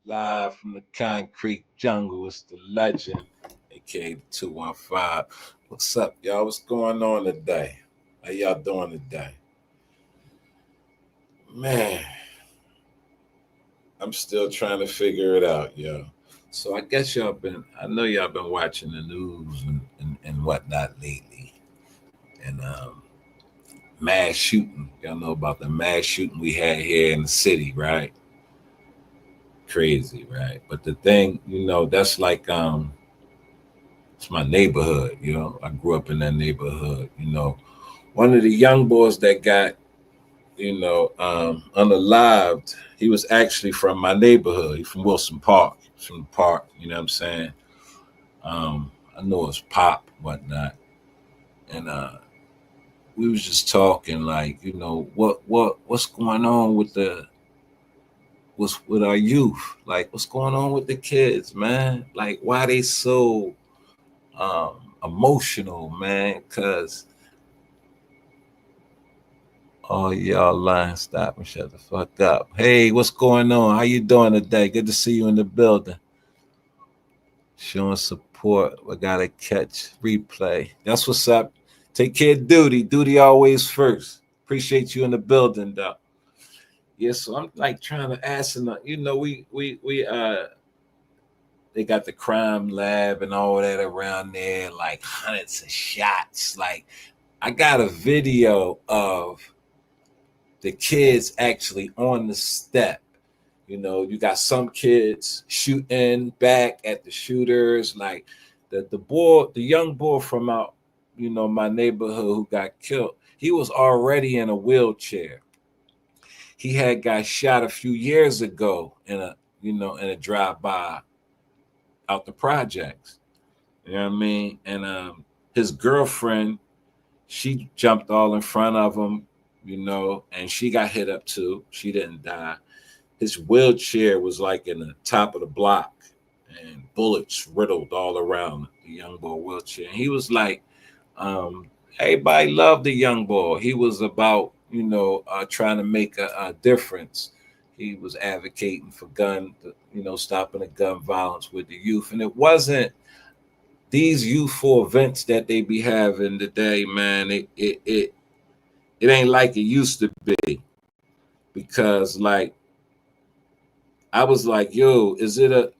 Live from the concrete jungle, it's the legend, aka 215. What's up, y'all? What's going on today? How y'all doing today? Man, I'm still trying to figure it out, yo. So I guess I know y'all been watching the news and whatnot lately. And mass shooting. Y'all know about the mass shooting we had here in the city, right? Crazy, right? But the thing, that's like it's my neighborhood. I grew up in that neighborhood. One of the young boys that got, unalived, he was actually from my neighborhood. He's from Wilson Park. He's from the park, you know what I'm saying? I know it's Pop, whatnot. And we was just talking like, what's going on what's with our youth? Like what's going on with the kids, man? Like why they so emotional, man? Cause oh, y'all lying. Stop and shut the fuck up. Hey, what's going on? How you doing today? Good to see you in the building. Showing support. I gotta catch replay. That's what's up. Take care of duty. Duty always first. Appreciate you in the building, though. Yeah, so I'm like trying to ask, we they got the crime lab and all that around there, like hundreds of shots. Like I got a video of the kids actually on the step. You know, you got some kids shooting back at the shooters. Like the young boy from out, you know, my neighborhood who got killed, he was already in a wheelchair. He had got shot a few years ago in a drive-by out the projects. You know what I mean? And his girlfriend, she jumped all in front of him, you know, and she got hit up too. She didn't die. His wheelchair was like in the top of the block, and bullets riddled all around the young boy wheelchair. And he was like, everybody loved the young boy. He was about, you know, trying to make a difference. He was advocating for stopping the gun violence with the youth. And it wasn't these youthful events that they be having today, man. It ain't like it used to be, because like I was like, yo, is it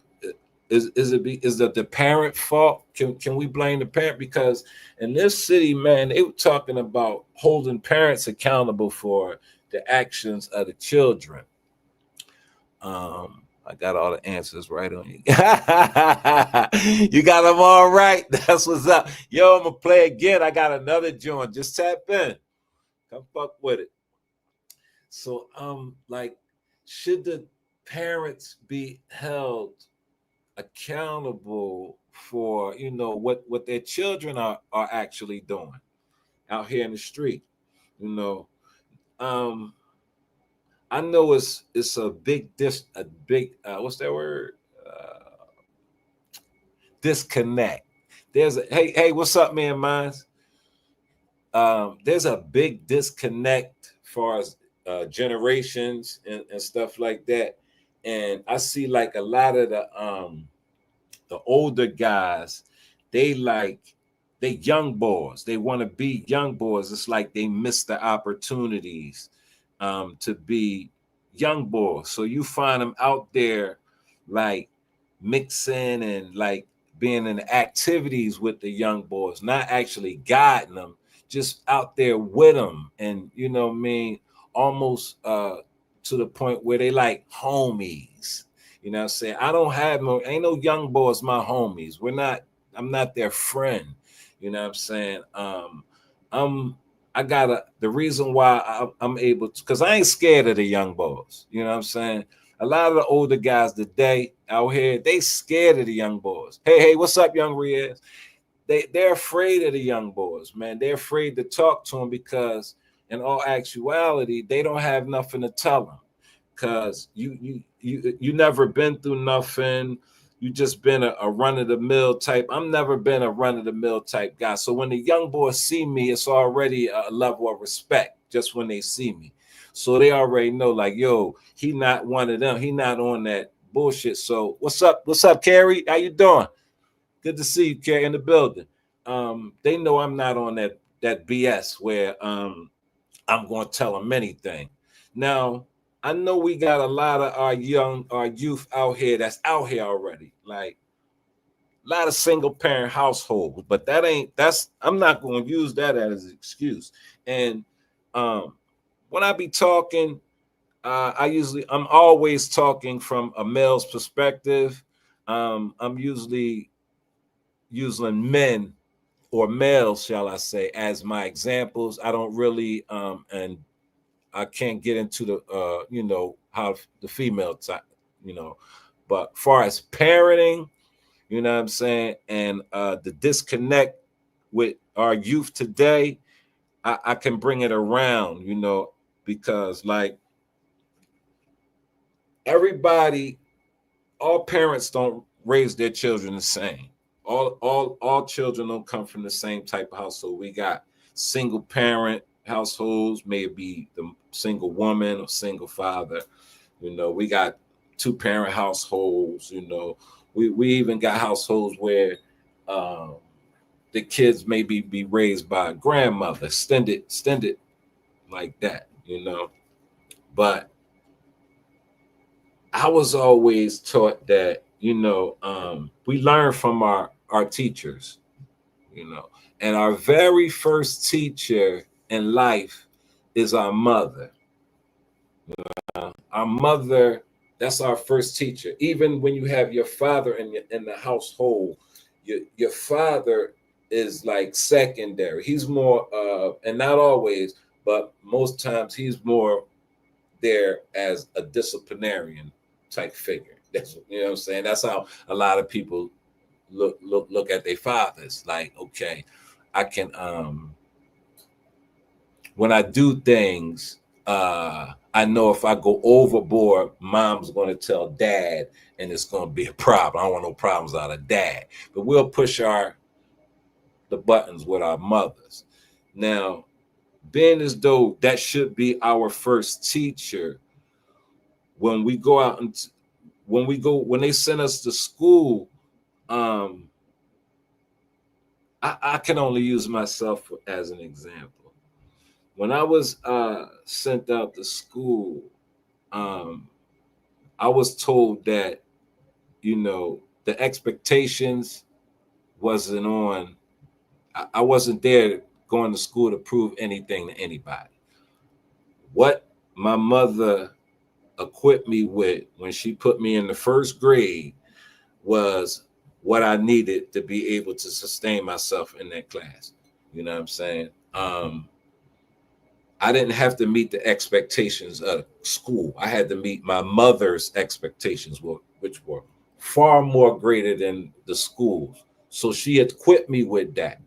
the parent fault? Can we blame the parent? Because in this city, man, they were talking about holding parents accountable for the actions of the children. I got all the answers right on you. You got them all right. That's what's up. Yo, I'm gonna play again. I got another joint. Just tap in. Come fuck with it. So like, should the parents be held accountable for, you know, what their children are actually doing out here in the street? You know, I know it's a big what's that word? Disconnect. There's a hey, what's up, man, mines? There's a big disconnect as far as generations and stuff like that. And I see like a lot of the older guys, they young boys. They want to be young boys. It's like they miss the opportunities to be young boys. So you find them out there like mixing and like being in activities with the young boys, not actually guiding them, just out there with them. And you know what I mean, almost to the point where they like homies. You know what I'm saying? Ain't no young boys my homies. I'm not their friend. You know what I'm saying? The reason why I'm able to, because I ain't scared of the young boys. You know what I'm saying? A lot of the older guys today out here, they scared of the young boys. Hey, what's up, young Riaz? They're afraid of the young boys, man. They're afraid to talk to them because in all actuality, they don't have nothing to tell them. Because you never been through nothing. You just been a run-of-the-mill type. I'm never been a run-of-the-mill type guy. So when the young boys see me, it's already a level of respect just when they see me. So they already know, like, yo, he not one of them. He not on that bullshit. So what's up? What's up, Carrie? How you doing? Good to see you, Carrie, in the building. They know I'm not on that BS where I'm going to tell them anything. Now, I know we got a lot of our youth out here that's out here already, like a lot of single parent households, but I'm not going to use that as an excuse. And when I be talking, I'm always talking from a male's perspective. I'm usually using men or males, shall I say, as my examples. I don't really and I can't get into the how the female type, but far as parenting, you know what I'm saying, and the disconnect with our youth today, I can bring it around, because like all parents don't raise their children the same. All children don't come from the same type of household. We got single parent households, maybe the single woman or single father. We got 2-parent households. We even got households where the kids maybe be raised by a grandmother, extended like that. But I was always taught that we learn from our teachers, and our very first teacher in life is our mother. Our mother, that's our first teacher. Even when you have your father in the household, your father is like secondary. He's more and not always, but most times he's more there as a disciplinarian type figure. That's, what I'm saying. That's how a lot of people look at their fathers. Like, okay, I can when I do things, I know if I go overboard, mom's going to tell dad, and it's going to be a problem. I don't want no problems out of dad. But we'll push the buttons with our mothers. Now, being as though that should be our first teacher, when we go out and when they send us to school, I can only use myself as an example. When I was sent out to school, I was told that, the expectations wasn't on. I wasn't there going to school to prove anything to anybody. What my mother equipped me with when she put me in the first grade was what I needed to be able to sustain myself in that class. You know what I'm saying? I didn't have to meet the expectations of school. I had to meet my mother's expectations, which were far more greater than the schools. So she had equipped me with that.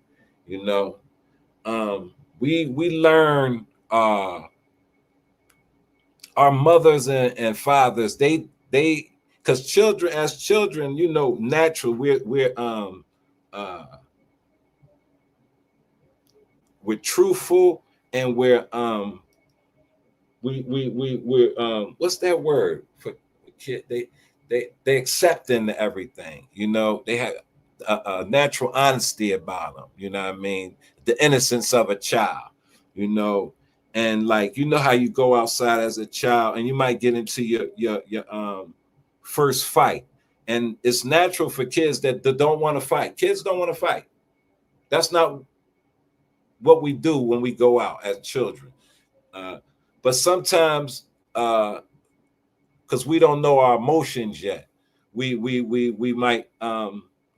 You know, we learn our mothers and fathers. They because children, as children, natural. Uh, we're truthful, and we're what's that word for kid? They accepting everything. They have a natural honesty about them. You know what I mean? The innocence of a child. You know, and like how you go outside as a child, and you might get into your first fight, and it's natural for kids that don't want to fight. Kids don't want to fight. That's not what we do when we go out as children. Uh, but sometimes, because we don't know our emotions yet, we might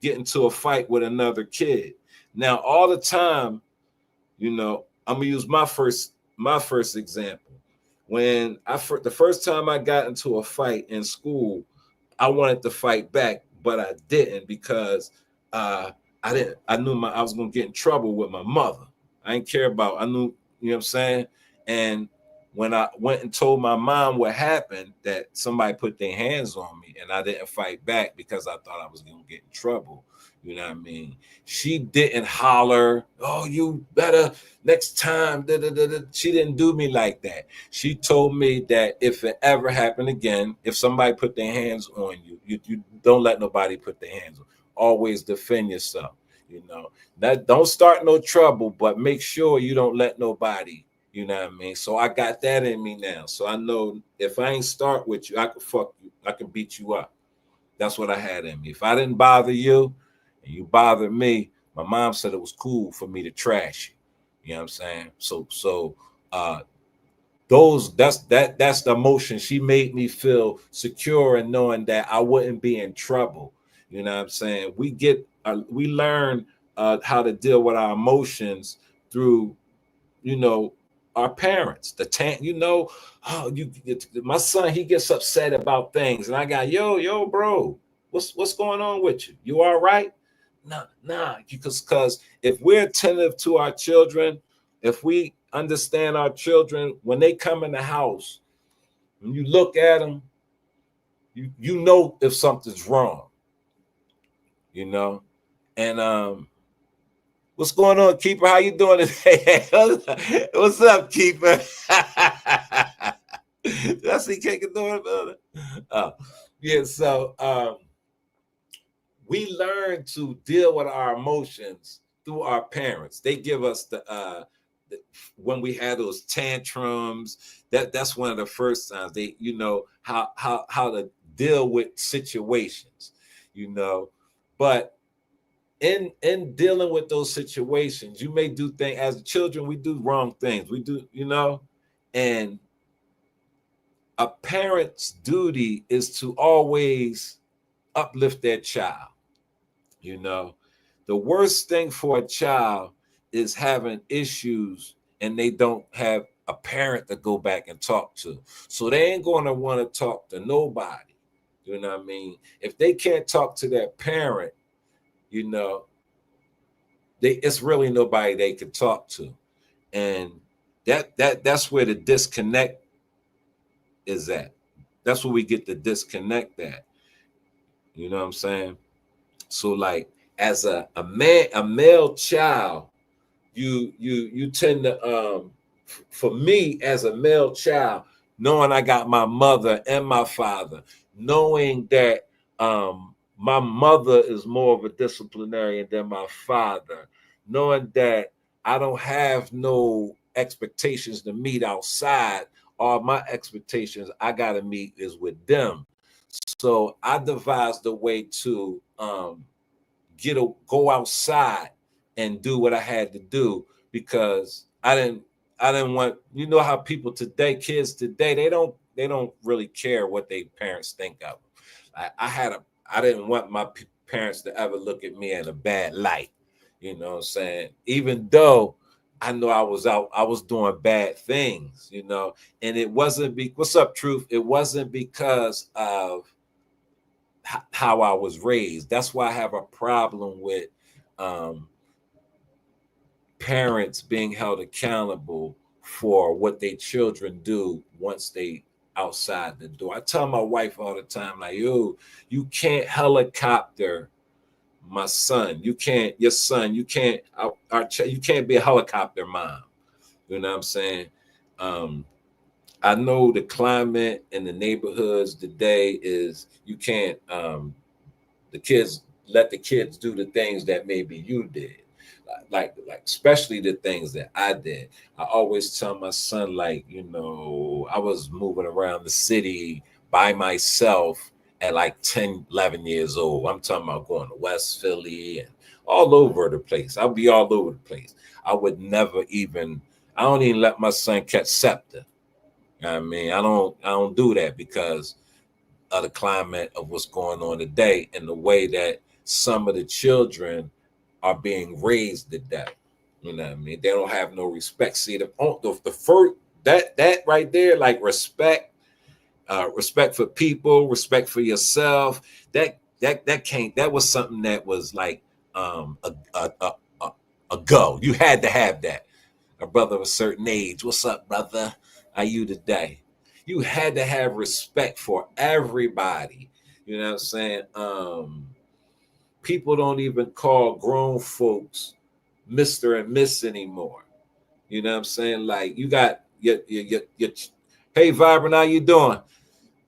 get into a fight with another kid. Now, all the time, I'm gonna use my first example. When the first time I got into a fight in school, I wanted to fight back, but I didn't because uh, I knew I was gonna get in trouble with my mother. I didn't care about. I knew, you know what I'm saying. And when I went and told my mom what happened, that somebody put their hands on me, and I didn't fight back because I thought I was gonna get in trouble. You know what I mean? She didn't holler, "Oh, you better next time." Da, da, da, da. She didn't do me like that. She told me that if it ever happened again, if somebody put their hands on you, you don't let nobody put their hands on. Always defend yourself. That don't start no trouble, but make sure you don't let nobody. You know what I mean? So I got that in me now. So I know if I ain't start with you, I can fuck you. I can beat you up. That's what I had in me. If I didn't bother you and you bothered me, my mom said it was cool for me to trash you. You know what I'm saying? So uh that's the emotion. She made me feel secure and knowing that I wouldn't be in trouble. You know what I'm saying? We learn how to deal with our emotions through, you know, our parents. Oh, my son, he gets upset about things, and I got, yo, bro, what's going on with you? You all right? Nah, because if we're attentive to our children, if we understand our children, when they come in the house, when you look at them, you know if something's wrong, you know. And what's going on, Keeper? How you doing today? What's up, Keeper? That's the cake and doing it. Yeah, so we learn to deal with our emotions through our parents. They give us when we had those tantrums. That's one of the first times they, how to deal with situations. you know. But in dealing with those situations, you may do things as children, we do wrong things. We do, you know, and a parent's duty is to always uplift their child. You know, the worst thing for a child is having issues and they don't have a parent to go back and talk to. So they ain't going to want to talk to nobody. You know what I mean? If they can't talk to their parent, you know, it's really nobody they can talk to. And that's where the disconnect is at. That's where we get the disconnect at. You know what I'm saying? So like as a male child, you tend to for me as a male child, knowing I got my mother and my father, knowing that my mother is more of a disciplinarian than my father, knowing that I don't have no expectations to meet outside, all my expectations I gotta meet is with them. So I devised a way to go outside and do what I had to do because I didn't want, you know how people today, kids today, they don't really care what their parents think of them. I didn't want my parents to ever look at me in a bad light. You know what I'm saying? Even though I know I was doing bad things, you know, and it wasn't what's up, truth? It wasn't because of how I was raised. That's why I have a problem with um, parents being held accountable for what their children do once they outside the door. I tell my wife all the time, like, yo, you can't helicopter my son. You can't, your son, you can't, you can't be a helicopter mom. You know what I'm saying? Um, I know the climate in the neighborhoods today is you can't the kids let the kids do the things that maybe you did. Like especially the things that I did. I always tell my son, like, you know, I was moving around the city by myself at like 10, 11 years old. I'm talking about going to West Philly and all over the place. I'll be all over the place. I would never even, I don't even let my son catch scepter. You know what I mean, I don't do that because of the climate of what's going on today and the way that some of the children are being raised today. You know what I mean? They don't have no respect. See, the first that right there, like respect, respect for people, respect for yourself. That can't. That was something that was like a go. You had to have that. A brother of a certain age. What's up, brother? How you today? You had to have respect for everybody. You know what I'm saying? People don't even call grown folks Mr. and Miss anymore. You know what I'm saying? Like you got your hey Vibrant, how you doing?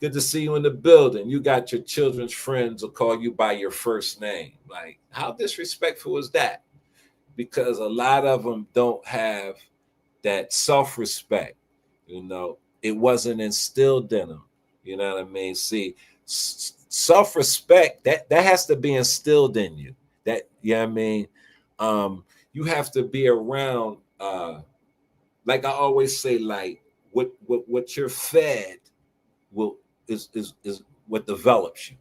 Good to see you in the building. You got your children's friends will call you by your first name. Like, how disrespectful is that? Because a lot of them don't have that self-respect. You know, it wasn't instilled in them. You know what I mean? See, self-respect that has to be instilled in you. That, you know what I mean? You have to be around like I always say, like what you're fed will is what develops you.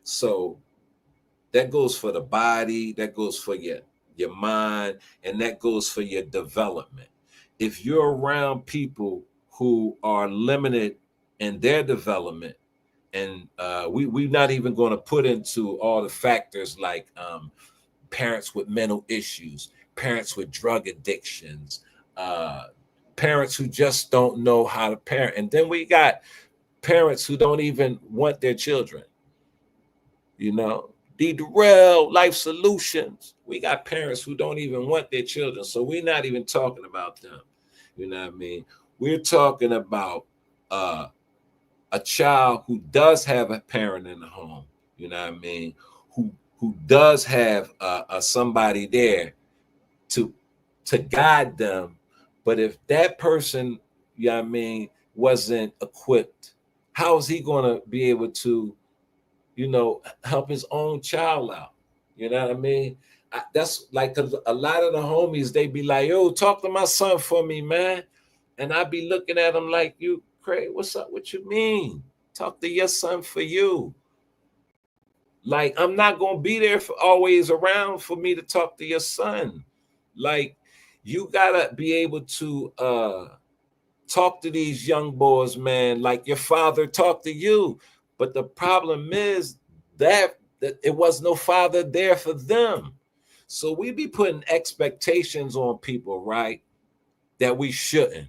So that goes for the body, that goes for your mind, and that goes for your development. If you're around people who are limited in their development, and we're not even going to put into all the factors like parents with mental issues, parents with drug addictions, uh, parents who just don't know how to parent, and then we got parents who don't even want their children. You know, D. Durrell, Life Solutions. We got parents who don't even want their children, so we're not even talking about them. You know what I mean? We're talking about a child who does have a parent in the home. You know what I mean? Who does have somebody there to guide them. But if that person, you know what I mean, wasn't equipped, how is he going to be able to, help his own child out. You know what I mean? That's like, 'cause a lot of the homies, they be like, yo, talk to my son for me, man. And I be looking at him like, you crazy, what's up? What you mean? Talk to your son for you. Like, I'm not gonna be there for always around for me to talk to your son. Like, you gotta be able to talk to these young boys, man, like your father talked to you. But the problem is that it was no father there for them. So we be putting expectations on people, right? That we shouldn't.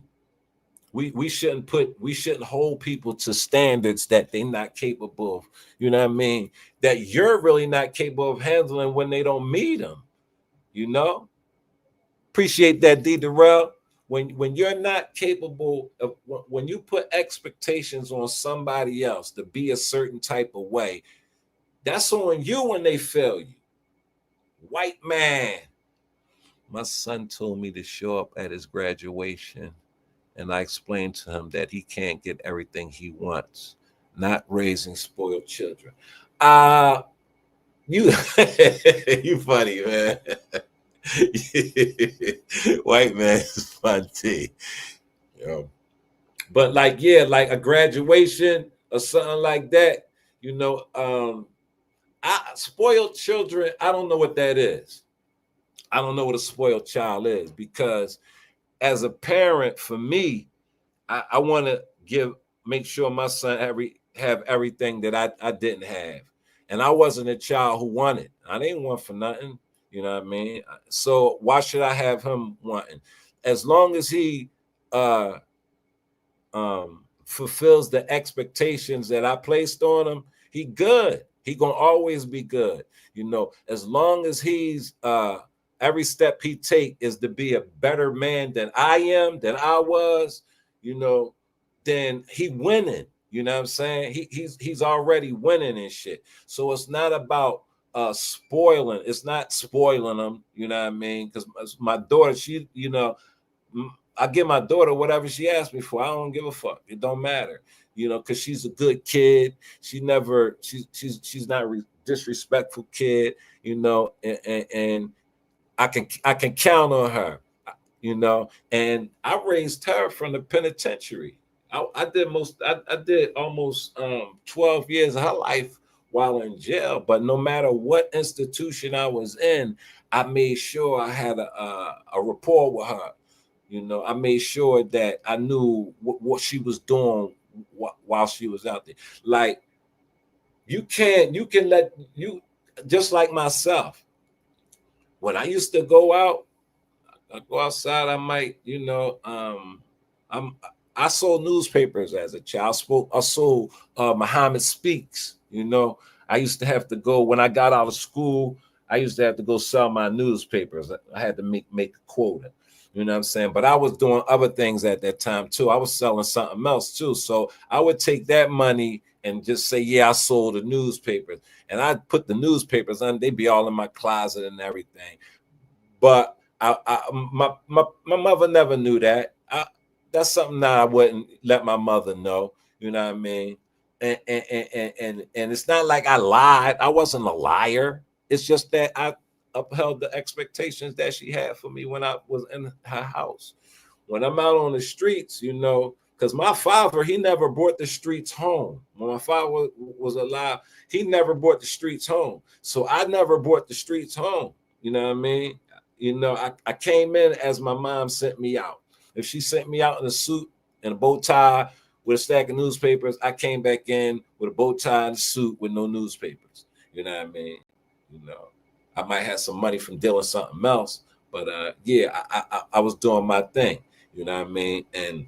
We shouldn't hold people to standards that they're not capable of, you know what I mean? That you're really not capable of handling when they don't meet them, you know? Appreciate that, D. Darrell. When you're not capable of, when you put expectations on somebody else to be a certain type of way, that's on you when they fail you. White man. My son told me to show up at his graduation, and I explained to him that he can't get everything he wants. Not raising spoiled children. You you funny, man. White man's fun tea. But like, yeah, like a graduation or something like that, spoiled children, I don't know what that is. I don't know what a spoiled child is, because as a parent, for me, I want to make sure my son have everything that I didn't have. And I wasn't a child who wanted. I didn't want for nothing. You know what I mean? So why should I have him wanting? As long as he fulfills the expectations that I placed on him, he good. He gonna always be good. As long as he's every step he take is to be a better man than I am, than I was, then he winning. You know what I'm saying? He's already winning and shit. So it's not about spoiling. It's not spoiling them. You know what I mean? Because my daughter, I give my daughter whatever she asks me for. I don't give a fuck. It don't matter, because she's a good kid. She's not a disrespectful kid, and I can count on her, and I raised her from the penitentiary. I did almost 12 years of her life while in jail. But no matter what institution I was in, I made sure I had a rapport with her. I made sure that I knew what she was doing while she was out there. Like, you can let you, just like myself. When I used to go out, I go outside, I might, I sold newspapers as a child. I sold Muhammad Speaks. I used to have to go when I got out of school. I used to have to go sell my newspapers. I had to make a quota. You know what I'm saying? But I was doing other things at that time too. I was selling something else too. So I would take that money and just say, yeah, I sold the newspapers. And I'd put the newspapers on, they'd be all in my closet and everything. But my mother never knew that. That's something that I wouldn't let my mother know. You know what I mean? And it's not like I lied. I wasn't a liar. It's just that I upheld the expectations that she had for me when I was in her house. When I'm out on the streets, because my father, he never brought the streets home. When my father was alive, he never brought the streets home. So I never brought the streets home. You know what I mean? I came in as my mom sent me out. If she sent me out in a suit and a bow tie with a stack of newspapers, I came back in with a bow tie and a suit with no newspapers. You know what I mean? I might have some money from dealing something else, but yeah, I was doing my thing. You know what I mean? And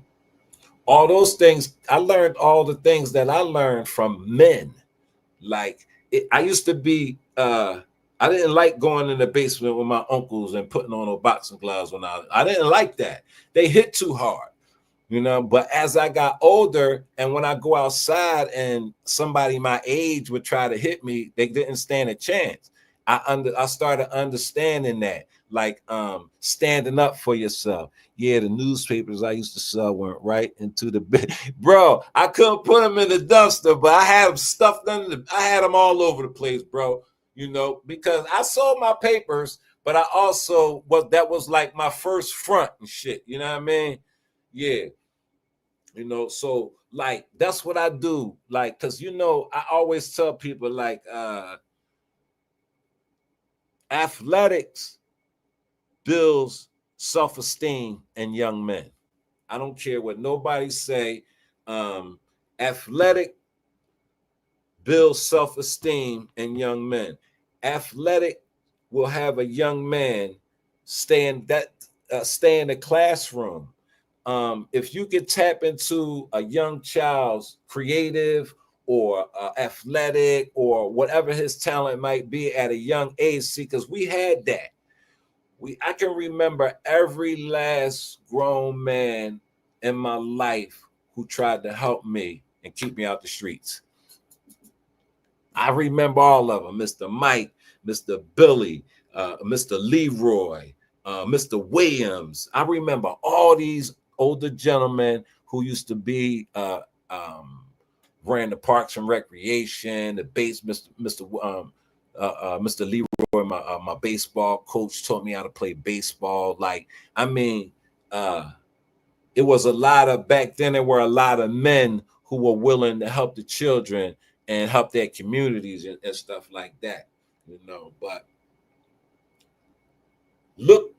all those things, I learned all the things that I learned from men. Like, I used to be, I didn't like going in the basement with my uncles and putting on those boxing gloves when I didn't like that. They hit too hard, But as I got older, and when I go outside and somebody my age would try to hit me, they didn't stand a chance. I started understanding that. like standing up for yourself. Yeah, the newspapers I used to sell went right into the bed. Bro, I couldn't put them in the dumpster, but I had them stuffed under I had them all over the place, bro. Because I sold my papers, but I also that was like my first front and shit. You know what I mean? Yeah. So like that's what I do. Like, cause I always tell people like athletics builds self-esteem in young men. I don't care what nobody say. Athletic builds self-esteem in young men. Athletic will have a young man stay in the classroom. If you could tap into a young child's creative or athletic or whatever his talent might be at a young age, see, because we had that. I can remember every last grown man in my life who tried to help me and keep me out the streets. I remember all of them: Mr. Mike, Mr. Billy, Mr. Leroy, Mr. Williams. I remember all these older gentlemen who used to be ran the Parks and Recreation, the base, Mr. Leroy, my baseball coach, taught me how to play baseball. Like, I mean, it was a lot of back then. There were a lot of men who were willing to help the children and help their communities and stuff like that. But look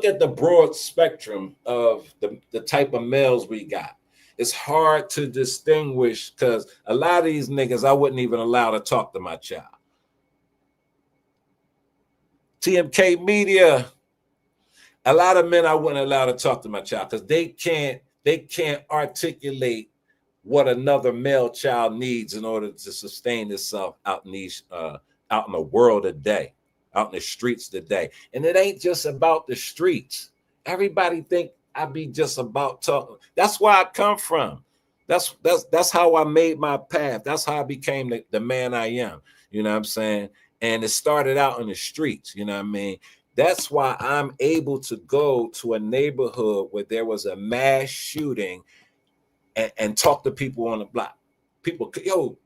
at the broad spectrum of the type of males we got. It's hard to distinguish because a lot of these niggas I wouldn't even allow to talk to my child. TMK Media, a lot of men I wouldn't allow to talk to my child because they can't articulate what another male child needs in order to sustain itself out in the world today, out in the streets today. And it ain't just about the streets. Everybody think I be just about talking. That's where I come from. That's how I made my path. That's how I became the man I am. You know what I'm saying? And it started out in the streets. You know what I mean? That's why I'm able to go to a neighborhood where there was a mass shooting and talk to people on the block. People, yo,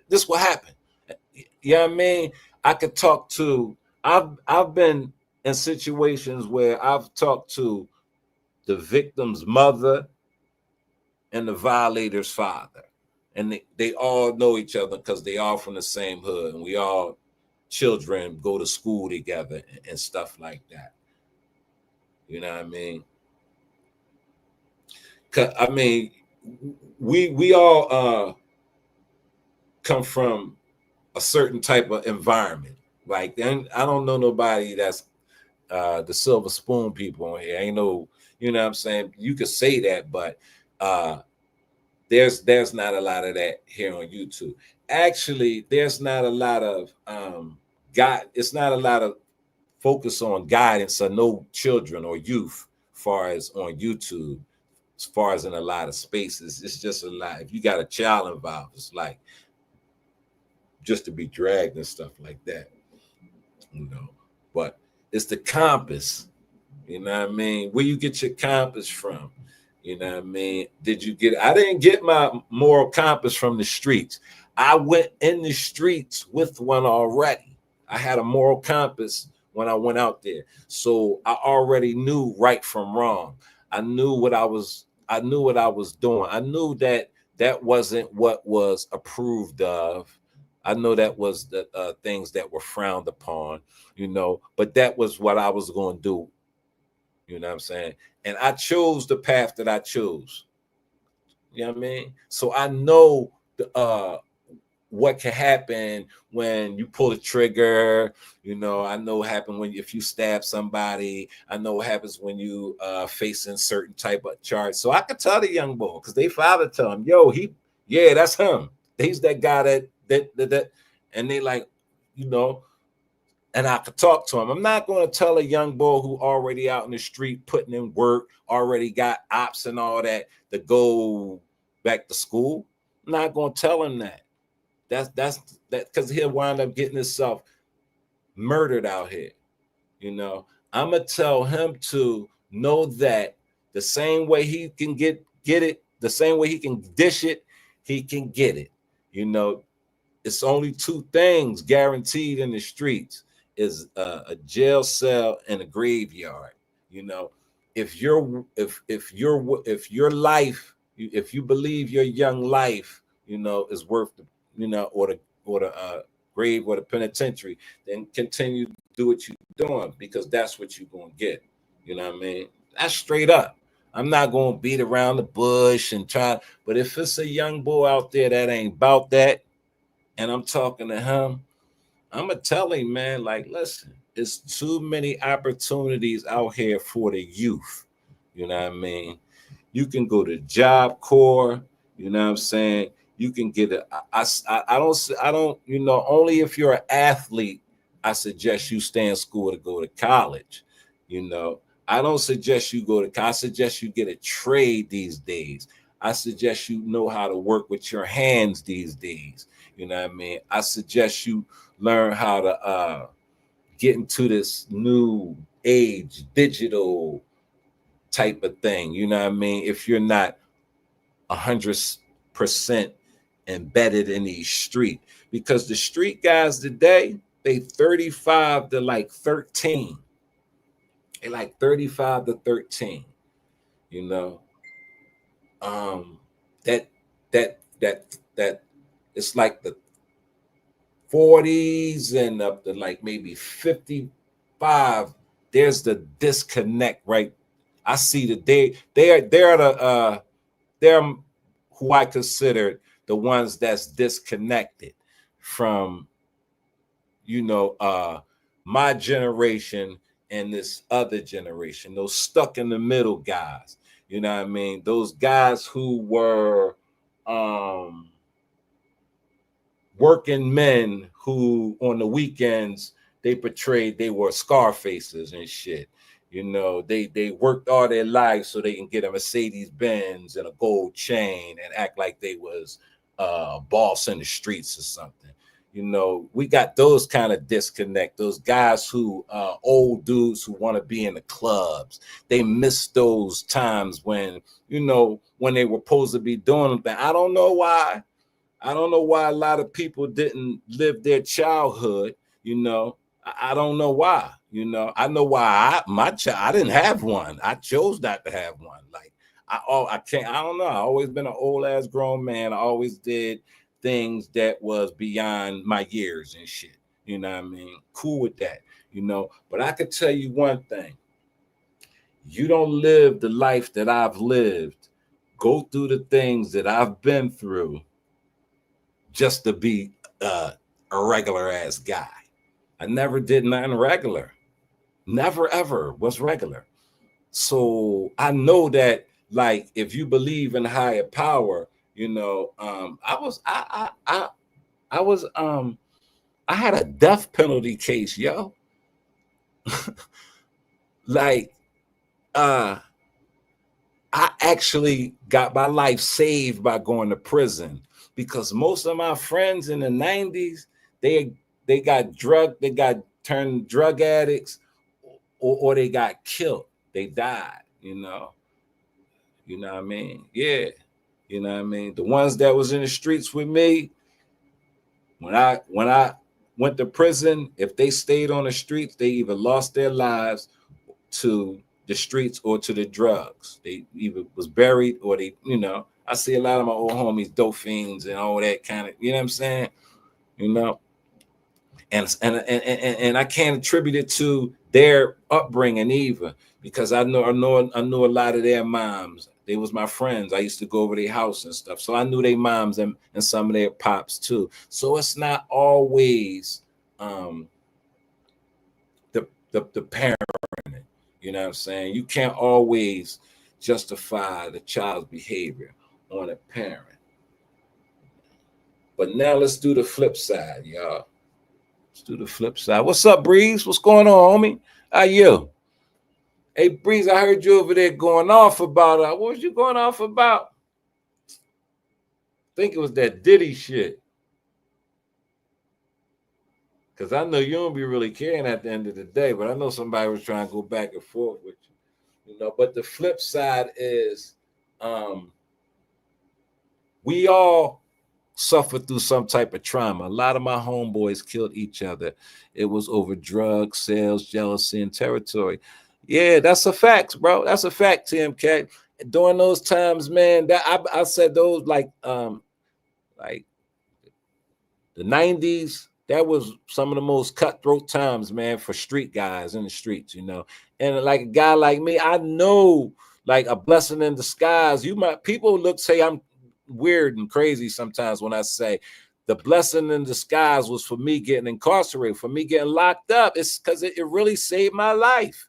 this what happened. You know what I mean? I could talk to. I've been in situations where I've talked to the victim's mother and the violator's father, and they all know each other because they all from the same hood, and we all children go to school together and stuff like that. You know what I mean? I mean, we all come from a certain type of environment. Like, then I don't know nobody that's the silver spoon people on here. Ain't no, you know what I'm saying? You could say that, but there's not a lot of that here on YouTube. Actually, there's not a lot of it's not a lot of focus on guidance or no children or youth far as on YouTube, as far as in a lot of spaces. It's just a lot. If you got a child involved, it's like just to be dragged and stuff like that, But it's the compass, you know what I mean? Where you get your compass from, you know what I mean? I didn't get my moral compass from the streets. I went in the streets with one already. I had a moral compass when I went out there. So I already knew right from wrong. I knew what I was doing. I knew that wasn't what was approved of. I know that was the things that were frowned upon, but that was what I was going to do. You know what I'm saying? And I chose the path that I chose. You know what I mean? So I know what can happen when you pull the trigger. I know what happens if you stab somebody. I know what happens when you facing certain type of charge. So I could tell the young boy, because they father tell him, yo, that's him. He's that guy that, and they like, and I could talk to him. I'm not going to tell a young boy who already out in the street putting in work, already got ops and all that, to go back to school. I'm not going to tell him that. That's because he'll wind up getting himself murdered out here. You know, I'm gonna tell him to know that the same way he can get it, the same way he can dish it, he can get it. You know, it's only two things guaranteed in the streets: is a jail cell and a graveyard. You know, if your life, if you believe your young life, you know, is worth the, you know, or the grave or the penitentiary, then continue to do what you're doing, because that's what you're gonna get. You know what I mean? That's straight up. I'm not gonna beat around the bush and try, but if it's a young boy out there that ain't about that, and I'm talking to him, I'm gonna tell him, man, like, listen, it's too many opportunities out here for the youth. You know what I mean? You can go to Job Corps. You know what I'm saying? You can get a. I don't. You know, only if you're an athlete, I suggest you stay in school to go to college. You know, I don't suggest you go to. I suggest you get a trade these days. I suggest you know how to work with your hands these days. You know what I mean? I suggest you learn how to get into this new age, digital type of thing. You know what I mean? If you're not 100% embedded in the street, because the street guys today, they 35 to like 13. They like 35 to 13. You know, um, that that it's like the 40s and up to like maybe 55. There's the disconnect, right? I see that they're the they're who I consider the ones that's disconnected from, you know, my generation and this other generation, those stuck in the middle guys. You know what I mean? Those guys who were working men who on the weekends they portrayed they were scar faces and shit. You know, they worked all their lives so they can get a Mercedes Benz and a gold chain and act like they was boss in the streets or something. You know, we got those kind of disconnect, those guys who old dudes who want to be in the clubs. They miss those times when, you know, when they were supposed to be doing them. I don't know why. I don't know why a lot of people didn't live their childhood. You know, I don't know why. You know, I know why I didn't have one. I chose not to have one. Like I can't. I don't know. I always been an old ass grown man. I always did things that was beyond my years and shit. You know what I mean? Cool with that. You know, but I could tell you one thing. You don't live the life that I've lived. Go through the things that I've been through just to be a regular ass guy. I never did nothing regular. Never ever was regular. So I know that, like, if you believe in higher power, you know, I was I had a death penalty case, yo. Like uh I actually got my life saved by going to prison, because most of my friends in the 90s, they got turned drug addicts, or they got killed. They died, you know. You know what I mean? Yeah. You know what I mean? The ones that was in the streets with me, when I went to prison, if they stayed on the streets, they either lost their lives to the streets or to the drugs. They either was buried or they, you know, I see a lot of my old homies, dope fiends and all that kind of, you know what I'm saying? You know, and I can't attribute it to their upbringing either, because I knew a lot of their moms. They was my friends. I used to go over their house and stuff. So I knew their moms and some of their pops too. So it's not always the parent. You know what I'm saying? You can't always justify the child's behavior on a parent. But now let's do the flip side, y'all. Let's do the flip side. What's up, Breeze? What's going on, homie? How you? Hey, Breeze, I heard you over there going off about what was you going off about? I think it was that Diddy shit. Because I know you don't be really caring at the end of the day, but I know somebody was trying to go back and forth with you, you know. But the flip side is we all suffer through some type of trauma. A lot of my homeboys killed each other. It was over drugs, sales, jealousy, and territory. Yeah, that's a fact, bro. That's a fact, TMK. During those times, man, that I said those like the 90s, that was some of the most cutthroat times, man, for street guys in the streets, you know. And like a guy like me, I know like a blessing in disguise. You might people say I'm weird and crazy sometimes when I say the blessing in disguise was for me getting incarcerated, for me getting locked up. It's because it really saved my life.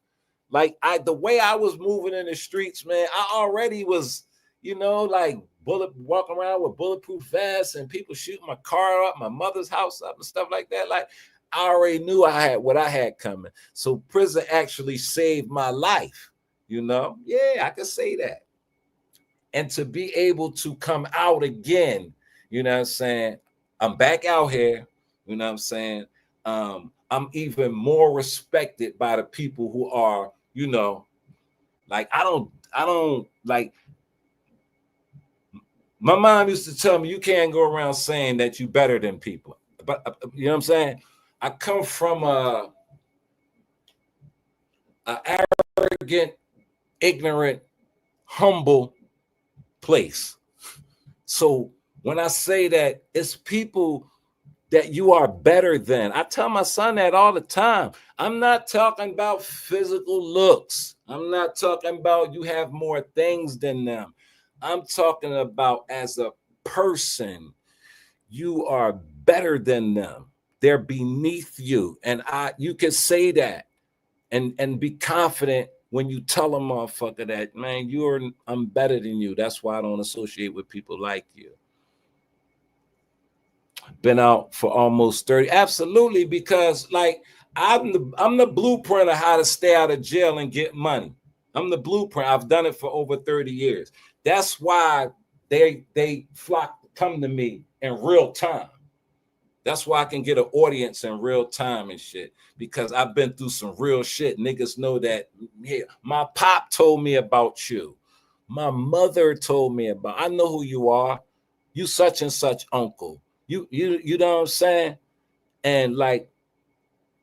Like the way I was moving in the streets, man, I already was, you know, like walking around with bulletproof vests and people shooting my car up, my mother's house up and stuff like that. Like I already knew I had what I had coming. So prison actually saved my life, you know? Yeah, I can say that. And to be able to come out again, you know what I'm saying? I'm back out here, you know what I'm saying? I'm even more respected by the people who are, you know, like I don't like my mom used to tell me you can't go around saying that you better than people. But you know what I'm saying? I come from a arrogant, ignorant, humble place. So when I say that, it's people that you are better than. I tell my son that all the time. I'm not talking about physical looks. I'm not talking about you have more things than them. I'm talking about as a person, you are better than them. They're beneath you. And you can say that and be confident when you tell a motherfucker that, man, I'm better than you. That's why I don't associate with people like you. Been out for almost 30. Absolutely, because like I'm the blueprint of how to stay out of jail and get money. I'm the blueprint. I've done it for over 30 years. That's why they come to me in real time. That's why I can get an audience in real time and shit, because I've been through some real shit. Niggas know that. Yeah, my pop told me about you. My mother told me about. I know who you are. You such and such uncle. You know what I'm saying? And like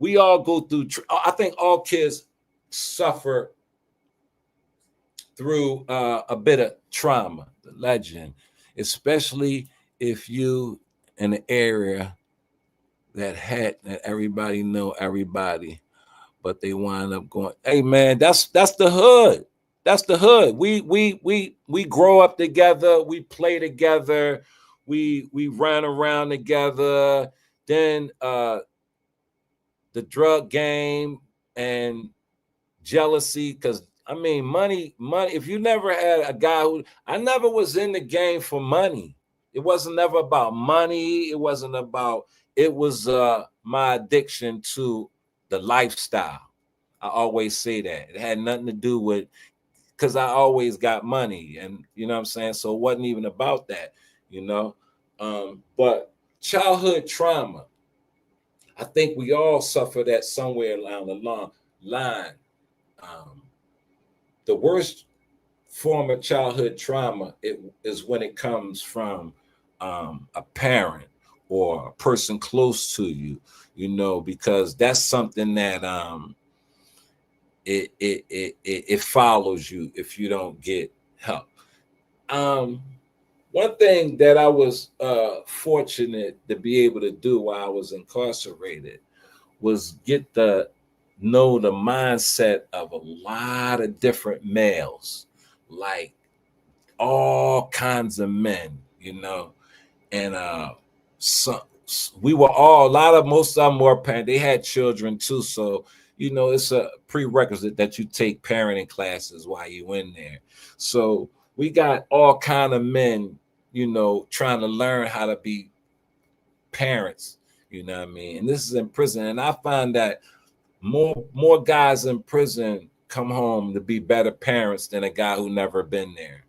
we all go through. I think all kids suffer through a bit of trauma. The legend, especially if you in an area that everybody know everybody, but they wind up going, hey man, that's the hood. That's the hood. We grow up together, we play together, we run around together. Then the drug game and jealousy, because I mean money. If you never had a guy I never was in the game for money. It wasn't never about money. It wasn't about, it was my addiction to the lifestyle. I always say that. It had nothing to do with, because I always got money, and you know what I'm saying? So it wasn't even about that, you know. But childhood trauma, I think we all suffer that somewhere along the line. The worst form of childhood trauma is when it comes from a parent or a person close to you, you know, because that's something that it follows you if you don't get help. One thing that I was fortunate to be able to do while I was incarcerated was get to know the mindset of a lot of different males, like all kinds of men, you know. And we were all, most of them were parents. They had children too, so you know it's a prerequisite that you take parenting classes while you in there. So we got all kind of men, you know, trying to learn how to be parents, you know what I mean? And this is in prison, and I find that more guys in prison come home to be better parents than a guy who never been there,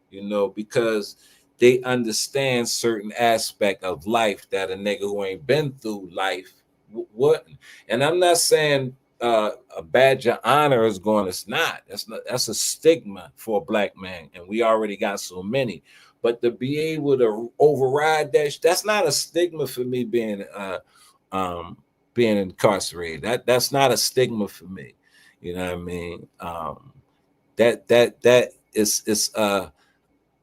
you know, because they understand certain aspect of life that a nigga who ain't been through life what? And I'm not saying a badge of honor is going. It's not. That's a stigma for a black man, and we already got so many. But to be able to override that, that's not a stigma for me um, being incarcerated. That's not a stigma for me. You know what I mean? That is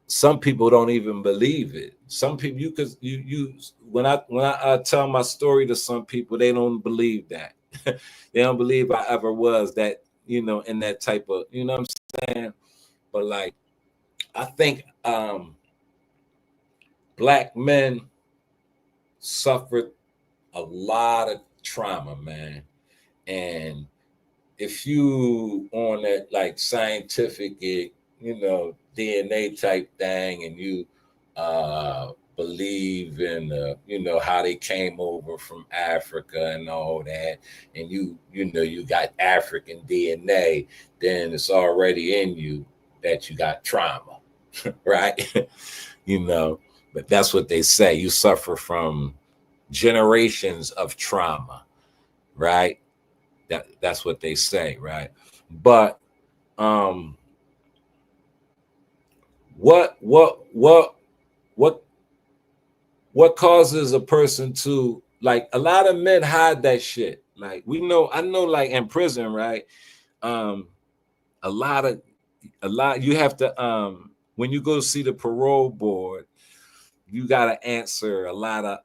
some people don't even believe it. Some people you when I tell my story to some people, they don't believe that. They don't believe I ever was that, in that type of, what I'm saying. But like, I think black men suffered a lot of trauma, man. And if you on that like scientific, DNA type thing, and you believe in how they came over from Africa and all that, and you got African DNA, then it's already in you that you got trauma, right? you know, but that's what they say. You suffer from generations of trauma, right? That's what they say, right? But um what what what causes a person to, like, a lot of men hide that shit. Like, I know, like, in prison, right? Um a lot of you have to, when you go see the parole board, you got to answer a lot of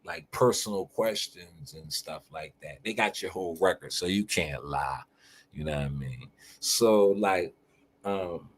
like personal questions and stuff like that. They got your whole record, so you can't lie. You know what I mean? So like, um,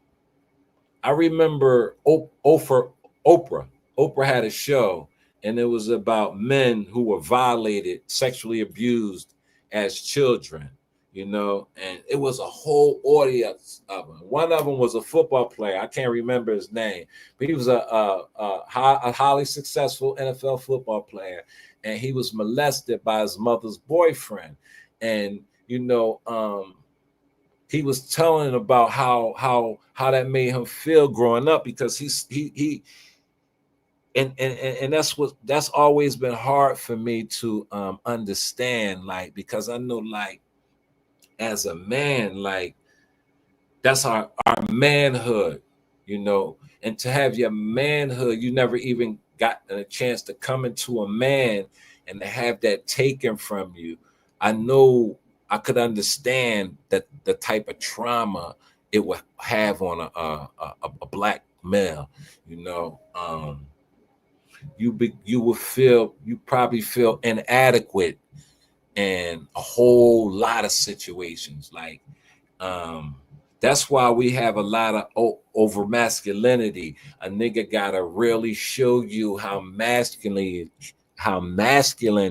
I remember Oprah. Oprah had a show, and it was about men who were violated, sexually abused as children. And it was a whole audience of them. One of them was a football player. I can't remember his name, but he was a highly successful NFL football player, and he was molested by his mother's boyfriend. And he was telling about how that made him feel growing up, because he and that's always been hard for me to understand, like, because I know, like, as a man, like, that's our manhood, and to have your manhood, you never even got a chance to come into a man, and to have that taken from you. I know I could understand that the type of trauma it would have on a black male. You probably feel inadequate in a whole lot of situations, like, um that's why we have a lot of over masculinity. A nigga gotta really show you how masculine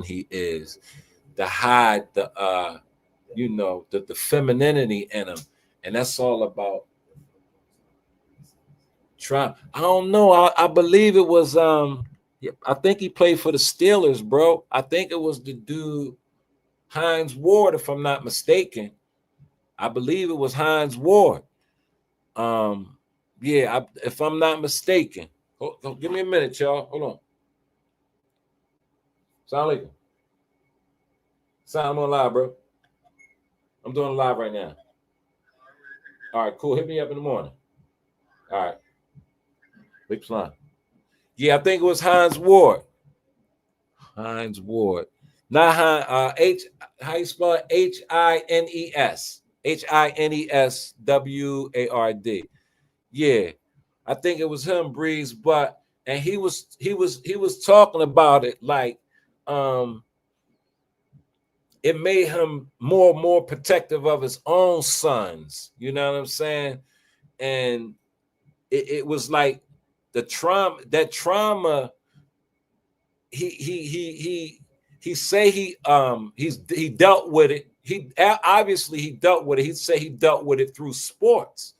he is, to hide the femininity in him. And that's all about trying. I don't know. I believe it was I think he played for the Steelers, bro. I think it was the dude Hines Ward, if I'm not mistaken. I believe it was Hines Ward. Yeah, if I'm not mistaken. Give me a minute, y'all. Hold on. Sound like I'm on live, bro. I'm doing live right now. All right, cool. Hit me up in the morning. All right. Big slime. Yeah, I think it was Hines Ward. Hines Ward. Not H. How you spell it? Hines. HINESWARD. Yeah, I think it was him, Breeze. But and he was talking about it like, it made him more protective of his own sons. You know what I'm saying? And it was like that trauma. He say he dealt with it. He obviously he dealt with it. He'd say he dealt with it through sports.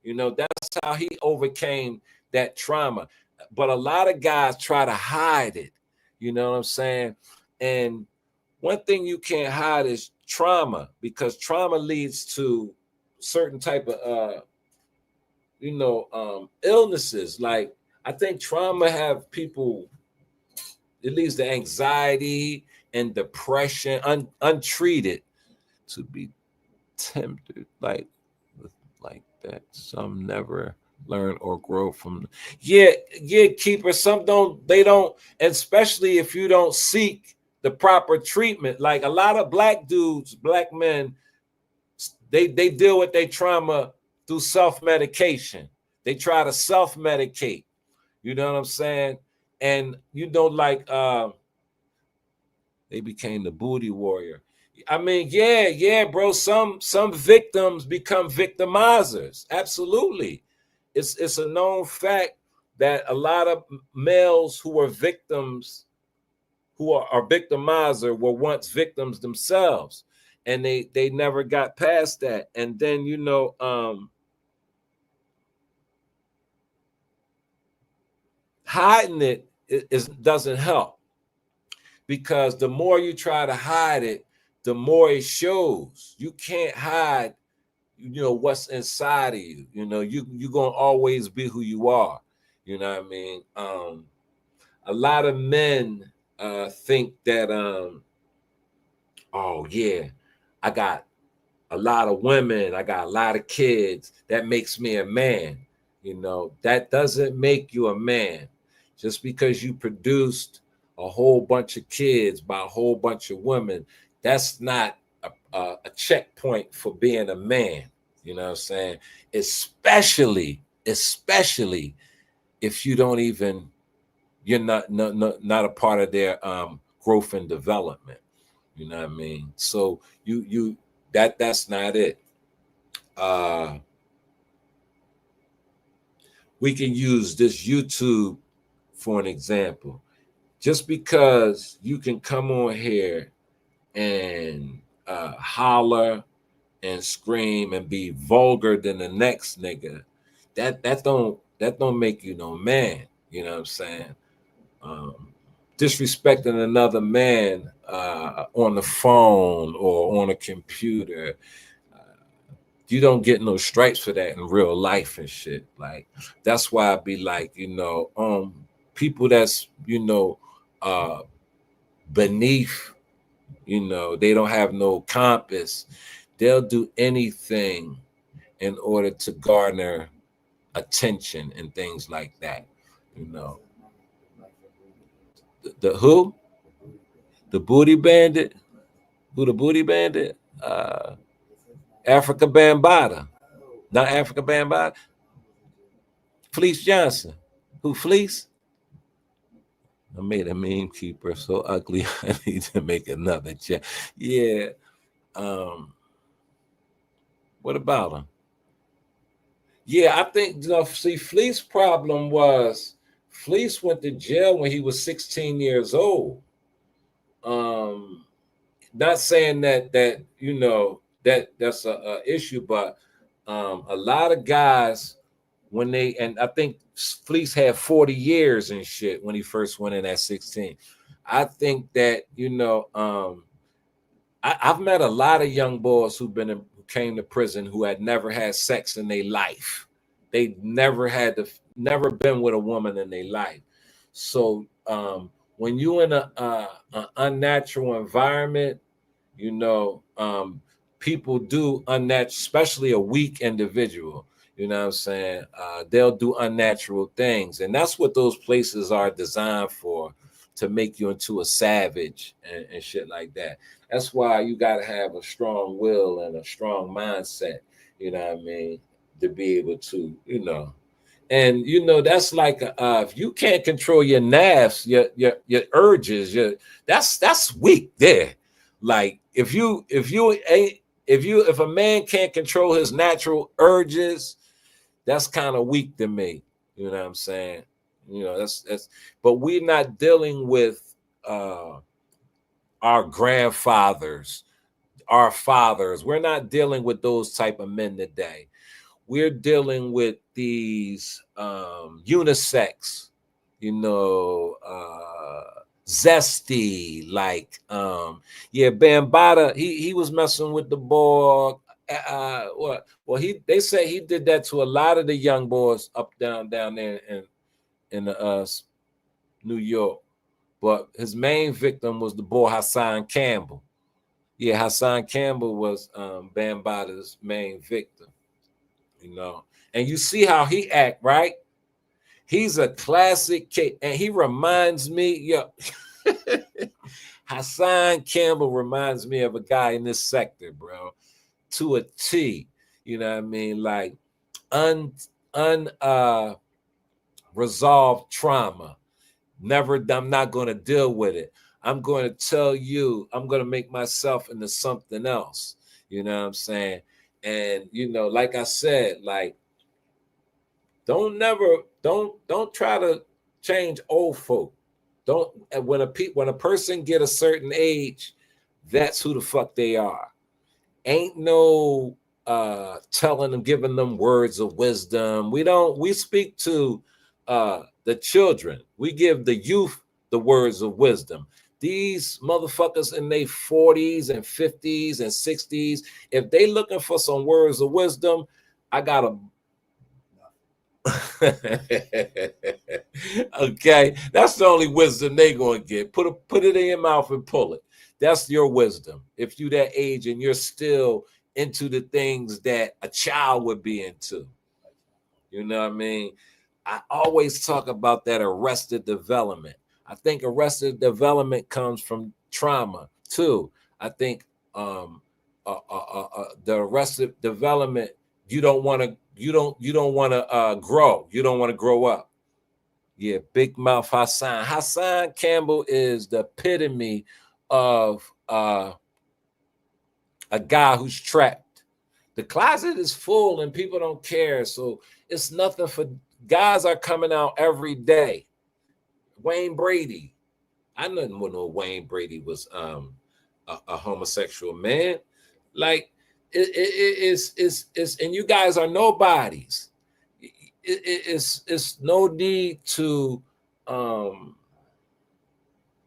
That's how he overcame that trauma. But a lot of guys try to hide it. You know what I'm saying? And one thing you can't hide is trauma, because trauma leads to certain type of illnesses. Like, I think trauma have people, it leads to anxiety, and depression, untreated, to be tempted like that. Some never learn or grow from. Yeah, keeper. Some don't. They don't, and especially if you don't seek the proper treatment. Like a lot of black dudes, black men, they deal with their trauma through self-medication. They try to self-medicate. You know what I'm saying? And like they became the booty warrior. I mean, yeah, bro. Some victims become victimizers. Absolutely. It's a known fact that a lot of males who are victims, who are victimizer, were once victims themselves. And they never got past that. And then, hiding it doesn't help, because the more you try to hide it, the more it shows. You can't hide, what's inside of you. You're gonna always be who you are. You know what I mean? A lot of men think that oh yeah, I got a lot of women, I got a lot of kids, that makes me a man. That doesn't make you a man. Just because you produced a whole bunch of kids by a whole bunch of women, that's not a checkpoint for being a man. You know what I'm saying? Especially if you don't even, you're not a part of their growth and development. You know what I mean? So that's not it. We can use this YouTube for an example. Just because you can come on here and holler and scream and be vulgar than the next nigga, that don't make you no man. You know what I'm saying? Disrespecting another man on the phone or on a computer, you don't get no stripes for that in real life and shit. Like, that's why I be like, people that's beneath, they don't have no compass. They'll do anything in order to garner attention and things like that. The who? The booty bandit? Who the booty bandit? Africa Bambaataa. Not Africa Bambaataa. Fleece Johnson. Who, Fleece? I made a meme, keeper so ugly I need to make another chat. Yeah. What about him? Yeah, I think, see, Fleece's problem was Fleece went to jail when he was 16 years old. Not saying that that's a issue, but a lot of guys, and I think Fleece had 40 years and shit when he first went in at 16. I think that I've met a lot of young boys who came to prison who had never had sex in their life. They never been with a woman in their life. So when you in an unnatural environment, people do unnatural, especially a weak individual. You know what I'm saying? They'll do unnatural things, and that's what those places are designed for, to make you into a savage and shit like that. That's why you got to have a strong will and a strong mindset. You know what I mean? To be able to, and that's like if you can't control your nafs, your urges, that's weak there. Like if a man can't control his natural urges, that's kind of weak to me. You know what I'm saying? That's but we're not dealing with our grandfathers, our fathers. We're not dealing with those type of men today. We're dealing with these unisex, zesty, like Bambaataa, he was messing with the boy. They say he did that to a lot of the young boys down there in New York. but his main victim was the boy Hassan Campbell. Yeah, Hassan Campbell was Bambaata's main victim, you know. And you see how he act, right? He's a classic case, and he reminds me, yo, Hassan Campbell reminds me of a guy in this sector, bro, to a T. You know what I mean? Like resolved trauma. I'm not going to deal with it. I'm going to tell you, I'm going to make myself into something else. You know what I'm saying? And, you know, like I said, like, don't try to change old folk. Don't, when a person get a certain age, that's who the fuck they are. Ain't no telling them, giving them words of wisdom. We speak to the children. We give the youth the words of wisdom. These motherfuckers in their 40s and 50s and 60s, if they looking for some words of wisdom, I got a okay, that's the only wisdom they gonna get. Put it in your mouth and pull it. That's your wisdom. If you that age and you're still into the things that a child would be into, you know what I mean? I always talk about that arrested development. I think arrested development comes from trauma too. I think the arrested development, you don't want to grow. You don't want to grow up. Yeah, Big Mouth Hassan. Hassan Campbell is the epitome of a guy who's trapped. The closet is full and people don't care. So it's nothing for guys are coming out every day. Wayne Brady. I didn't know Wayne Brady was a homosexual man. Like it's and you guys are nobodies. It's no need to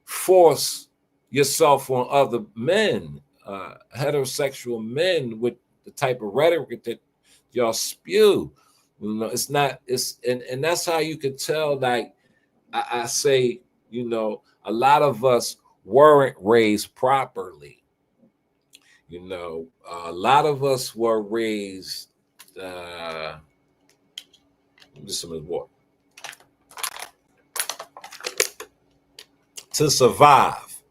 force yourself on other men, heterosexual men, with the type of rhetoric that y'all spew. You know, it's not. It's and that's how you could tell. Like I say, you know, a lot of us weren't raised properly. You know, a lot of us were raised. Just some water. To survive.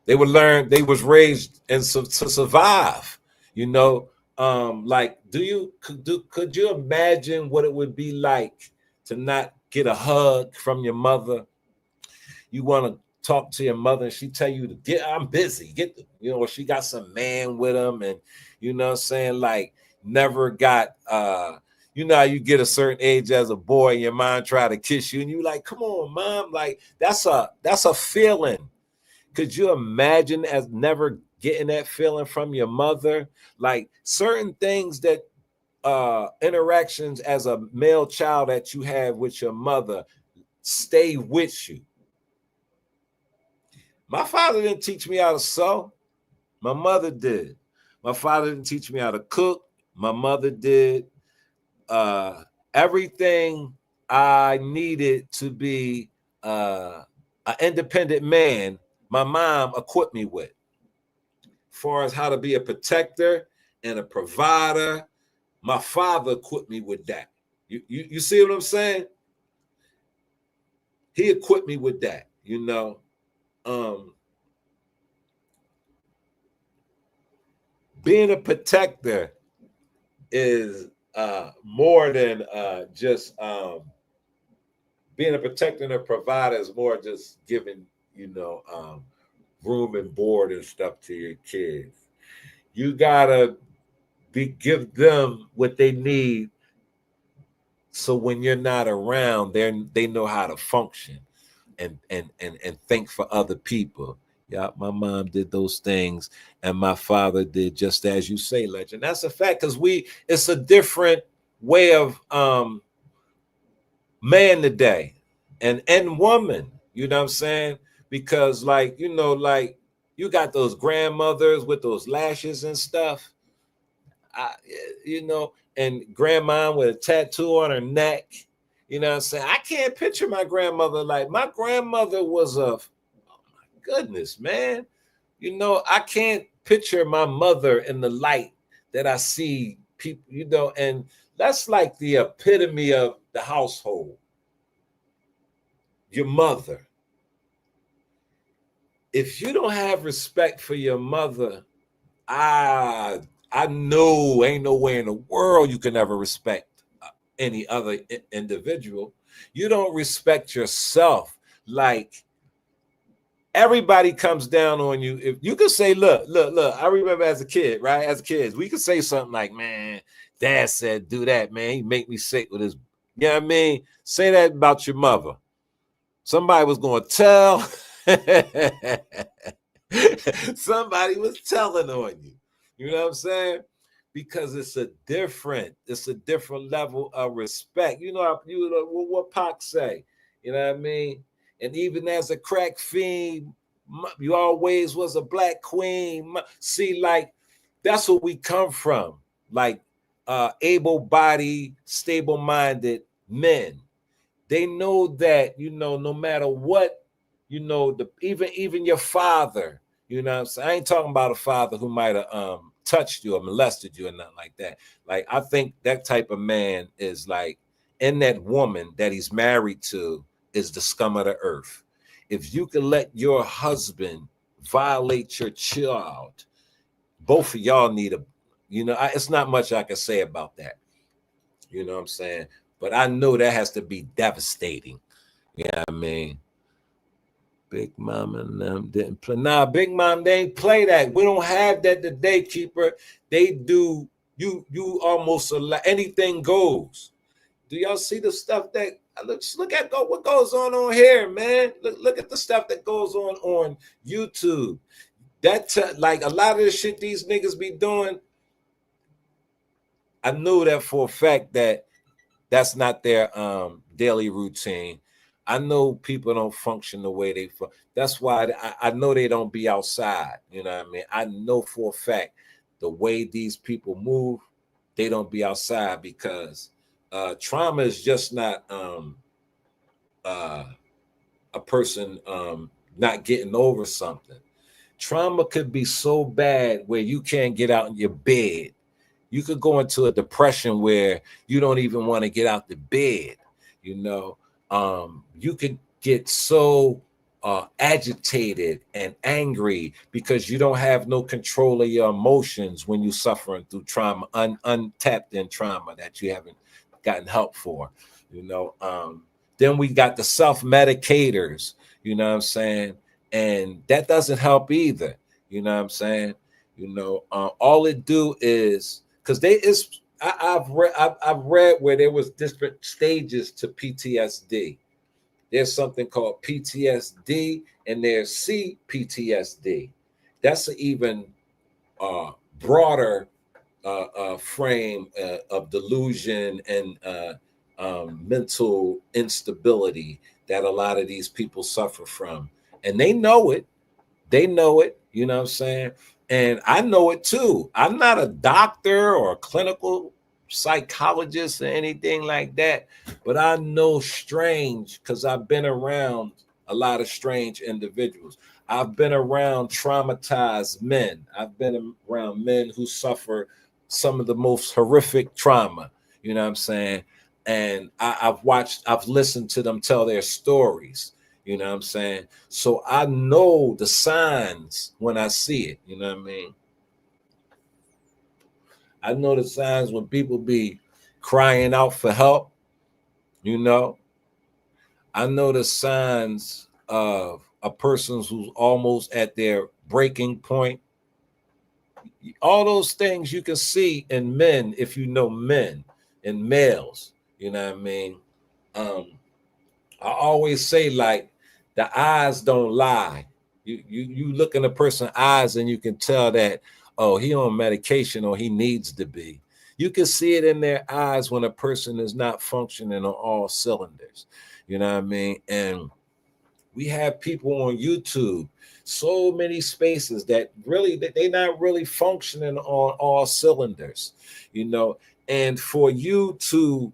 They were learned. They was raised and to survive. You know, like, could you imagine what it would be like to not get a hug from your mother? You want to talk to your mother and she tell you to get, I'm busy, get the, you know, she got some man with them, and you know what I'm saying, like, never got you know how you get a certain age as a boy and your mom try to kiss you and you like, come on, mom, like that's a feeling. Could you imagine as never getting that feeling from your mother? Like certain things that interactions as a male child that you have with your mother stay with you. My father didn't teach me how to sew. My mother did. My father didn't teach me how to cook. My mother did. Everything I needed to be an independent man, my mom equipped me with. As far as how to be a protector and a provider, my father equipped me with that. You see what I'm saying? He equipped me with that, you know. Being a protector is more than just being a protector and a provider is more just giving, you know, room and board and stuff to your kids. You gotta give them what they need, so when you're not around, they know how to function and think for other people. Yeah, my mom did those things, and my father did just as you say, Legend. That's a fact, because it's a different way of man today and woman. You know what I'm saying? Because like, you know, like you got those grandmothers with those lashes and stuff. You know, and grandma with a tattoo on her neck, You know what I'm saying? I can't picture my grandmother like my grandmother was a, oh my goodness, man. You know, I can't picture my mother in the light that I see people, you know, and that's like the epitome of the household. Your mother. If you don't have respect for your mother, I I know ain't no way in the world you can ever respect any other individual. You don't respect yourself. Like everybody comes down on you. If you could say, look, I remember as a kid, right? As kids, we could say something like, man, dad said do that, man. He make me sick with his, you know what I mean? Say that about your mother. Somebody was going to tell. Somebody was telling on you. You know what I'm saying? Because it's a different level of respect. You know what Pac say. You know what I mean? And even as a crack fiend, you always was a black queen. See, like that's what we come from. Like able-bodied, stable-minded men. They know that, you know, no matter what, you know, the even your father, you know what I'm saying? I ain't talking about a father who might have touched you or molested you or nothing like that. Like I think that type of man is like in that woman that he's married to is the scum of the earth. If you can let your husband violate your child, both of y'all need a, you know, it's not much I can say about that. You know what I'm saying? But I know that has to be devastating. Yeah, I mean, Big Mom and them didn't play. Nah, Big Mom, they ain't play that. We don't have that today, Keeper. They do. You almost anything goes. Do y'all see the stuff that look at what goes on here, man? Look at the stuff that goes on YouTube. Like a lot of the shit these niggas be doing. I knew that for a fact that that's not their daily routine. I know people don't function the way they that's why I know they don't be outside. You know what I mean? I know for a fact the way these people move, they don't be outside because trauma is just not uh, a person not getting over something. Trauma could be so bad where you can't get out in your bed. You could go into a depression where you don't even want to get out the bed. You know, you could get so agitated and angry because you don't have no control of your emotions when you're suffering through trauma, untapped in trauma that you haven't gotten help for. You know, then we got the self-medicators, you know what I'm saying? And that doesn't help either. You know what I'm saying? You know, all it do is because I've read where there was different stages to PTSD. There's something called PTSD and there's CPTSD. That's an even broader frame of delusion and mental instability that a lot of these people suffer from. And they know it. They know it. You know what I'm saying? And I know it too. I'm not a doctor or a clinical psychologist or anything like that, but I know strange because I've been around a lot of strange individuals. I've been around traumatized men. I've been around men who suffer some of the most horrific trauma. You know what I'm saying? And I've listened to them tell their stories. You know what I'm saying? So I know the signs when I see it. You know what I mean? I know the signs when people be crying out for help. You know, I know the signs of a person who's almost at their breaking point. All those things you can see in men if you know men and males. You know what I mean? I always say like the eyes don't lie. You look in a person's eyes and you can tell that, oh, he on medication or he needs to be. You can see it in their eyes when a person is not functioning on all cylinders. You know what I mean? And we have people on YouTube, so many spaces that really they're not really functioning on all cylinders, you know. And for you to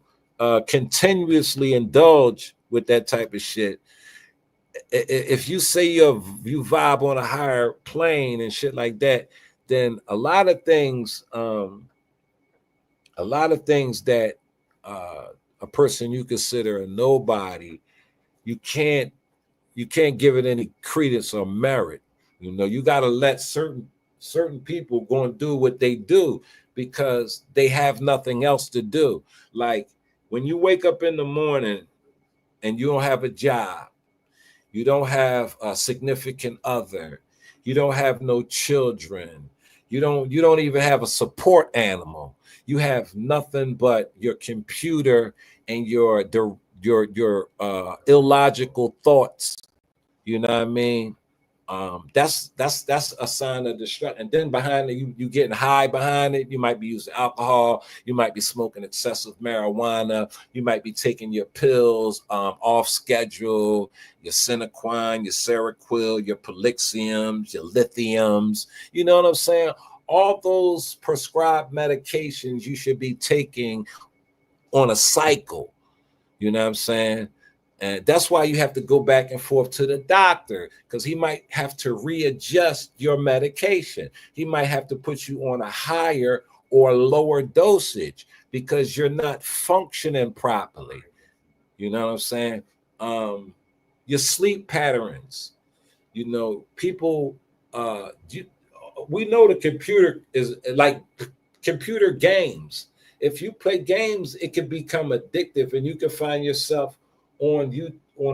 continuously indulge with that type of shit, if you say you vibe on a higher plane and shit like that, then a lot of things that a person you consider a nobody, you can't give it any credence or merit. You know, you got to let certain people go and do what they do because they have nothing else to do. Like when you wake up in the morning and you don't have a job, you don't have a significant other, you don't have no children, you don't even have a support animal. You have nothing but your computer and your illogical thoughts. You know what I mean? That's a sign of distress. And then behind it, you getting high behind it. You might be using alcohol. You might be smoking excessive marijuana. You might be taking your pills off schedule. Your Cinequine, your Seroquel, your Polixiums, your lithiums. You know what I'm saying? All those prescribed medications you should be taking on a cycle. You know what I'm saying? And that's why you have to go back and forth to the doctor, because he might have to readjust your medication. He might have to put you on a higher or lower dosage because you're not functioning properly. You know what I'm saying? Your sleep patterns. You know, people, we know the computer is like computer games. If you play games, it can become addictive, and you can find yourself on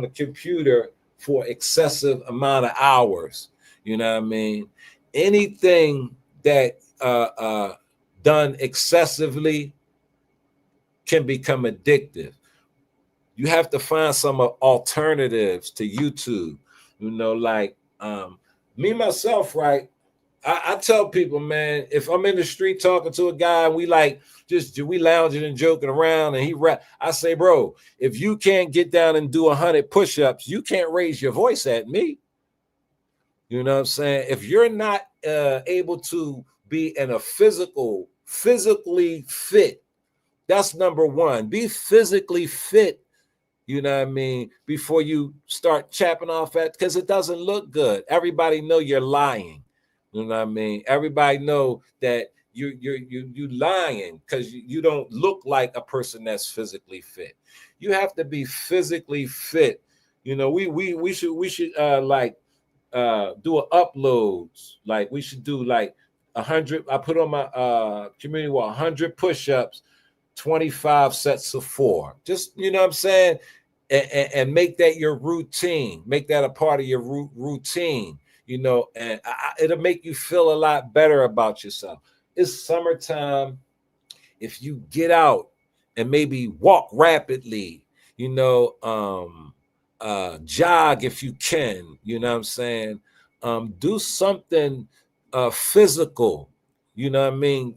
a computer for excessive amount of hours. You know what I mean? Anything that done excessively can become addictive. You have to find some alternatives to YouTube. You know, like me myself, right? I tell people, man, if I'm in the street talking to a guy and we lounging and joking around and he rap, I say, bro, if you can't get down and do 100 push-ups, you can't raise your voice at me. You know what I'm saying? If you're not able to be in a physically fit, that's number one. Be physically fit. You know what I mean? Before you start chapping off at, because it doesn't look good. Everybody know you're lying. You know what I mean? Everybody know that you lying because you don't look like a person that's physically fit. You have to be physically fit. You know, we should do an uploads. Like we should do like 100. I put on my community wall 100 push-ups, 25 sets of 4. Just, you know what I'm saying? And make that your routine. Make that a part of your routine. You know, and it'll make you feel a lot better about yourself. It's summertime. If you get out and maybe walk rapidly, you know, jog if you can, you know what I'm saying? Do something physical, you know what I mean?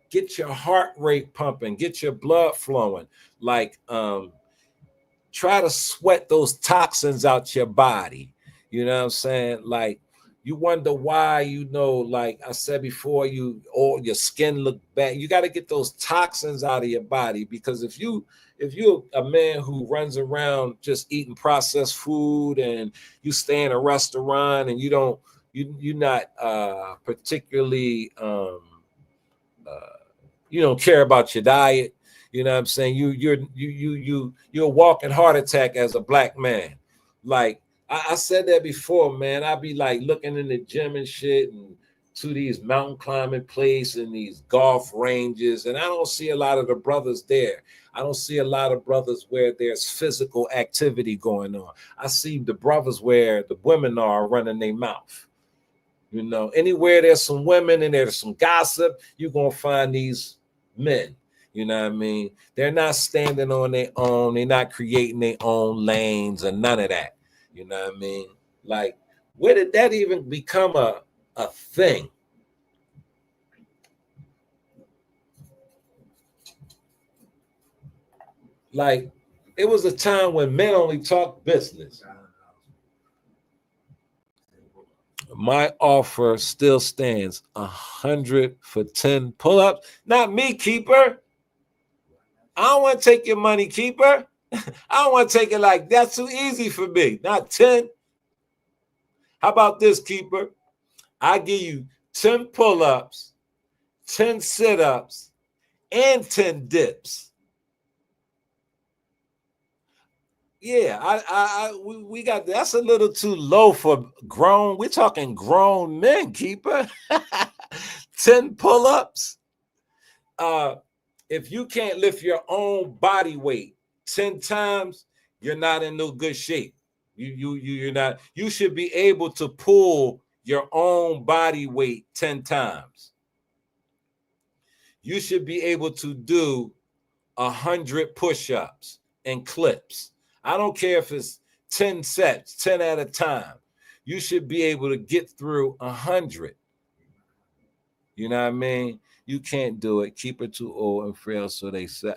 Get your heart rate pumping, get your blood flowing. Like, try to sweat those toxins out your body. You know what I'm saying? Like, you wonder why, you know, like I said before, your skin look bad. You got to get those toxins out of your body, because if you're a man who runs around just eating processed food and you stay in a restaurant and you're not particularly you don't care about your diet. You know what I'm saying? You're a walking heart attack as a black man. Like I said that before, man. I be like looking in the gym and shit, and to these mountain climbing places and these golf ranges, and I don't see a lot of the brothers there. I don't see a lot of brothers where there's physical activity going on. I see the brothers where the women are running their mouth. You know, anywhere there's some women and there's some gossip, you're gonna find these men. You know what I mean? They're not standing on their own. They're not creating their own lanes or none of that. You know what I mean? Like, where did that even become a thing? Like, it was a time when men only talked business. My offer still stands: 100 for 10 pull-ups. Not me, keeper. I don't want to take your money, keeper. I don't want to take it like that's too easy for me. Not 10. How about this, keeper? I give you 10 pull-ups, 10 sit-ups, and 10 dips. Yeah, we got that's a little too low for grown. We're talking grown men, keeper. 10 pull-ups. If you can't lift your own body weight 10 times, you're not in no good shape. You're not. You should be able to pull your own body weight 10 times. You should be able to do 100 push-ups and clips. I don't care if it's 10 sets, 10 at a time. You should be able to get through 100. You know what I mean? You can't do it. Keeper too old and frail, so they say.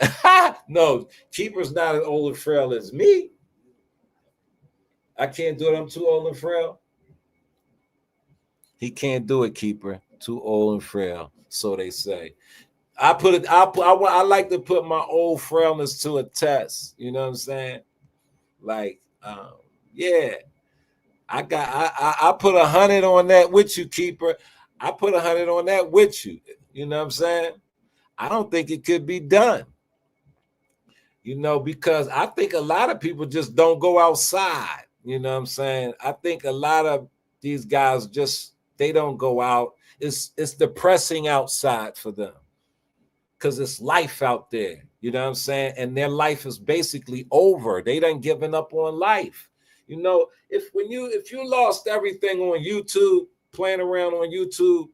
No, keeper's not as old and frail as me. I can't do it. I'm too old and frail. He can't do it, keeper. Too old and frail, so they say. I like to put my old frailness to a test. You know what I'm saying? Like, yeah. I put 100 on that with you, keeper. I put 100 on that with you. You know what I'm saying? I don't think it could be done. You know, because I think a lot of people just don't go outside. You know what I'm saying? I think a lot of these guys just they don't go out. It's depressing outside for them because it's life out there. You know what I'm saying? And their life is basically over. They done given up on life. You know, if you lost everything on YouTube, playing around on YouTube,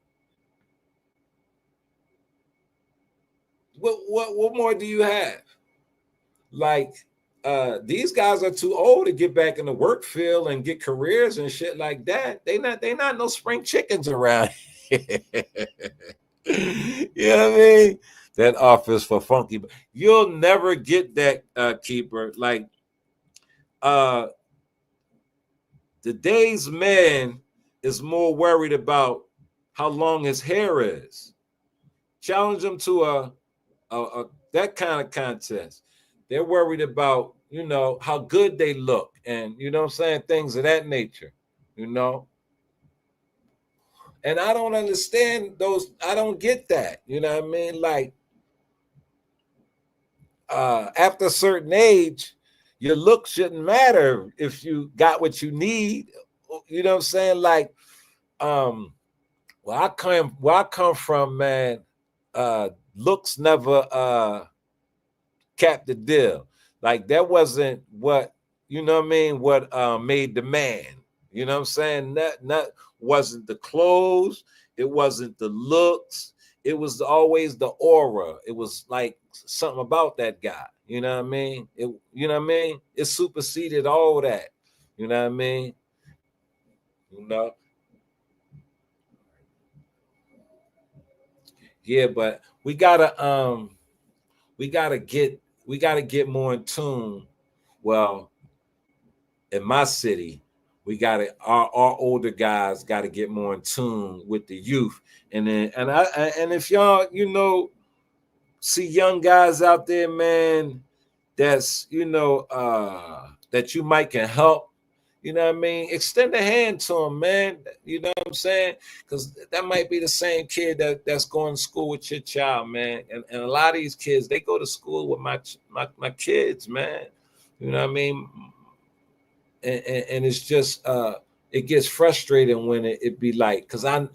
what more do you have? Like these guys are too old to get back in the work field and get careers and shit like that. They not no spring chickens around. You know what I mean? That office for funky. You'll never get that keeper. Like today's man is more worried about how long his hair is. Challenge him to a that kind of contest. They're worried about, you know, how good they look and, you know what I'm saying, things of that nature, you know. And I don't understand those. I don't get that. You know what I mean? Like, after a certain age, your look shouldn't matter if you got what you need. You know what I'm saying? Like, where I come from, man, looks never capped the deal. Like that wasn't what, you know what I mean, what made the man. You know what I'm saying? That wasn't the clothes, it wasn't the looks, it was always the aura. It was like something about that guy. You know what I mean? You know what I mean? It superseded all that. You know what I mean? You know? Yeah, but we gotta get more in tune. Well, in my city, we got to our older guys got to get more in tune with the youth. And then and if y'all, you know, see young guys out there, man, that's, you know, that you might can help, you know what I mean, extend a hand to them, man. You know what I'm saying? Because that might be the same kid that's going to school with your child, man. And a lot of these kids, they go to school with my kids, man. You know what I mean? And it's just it gets frustrating when it be like, because I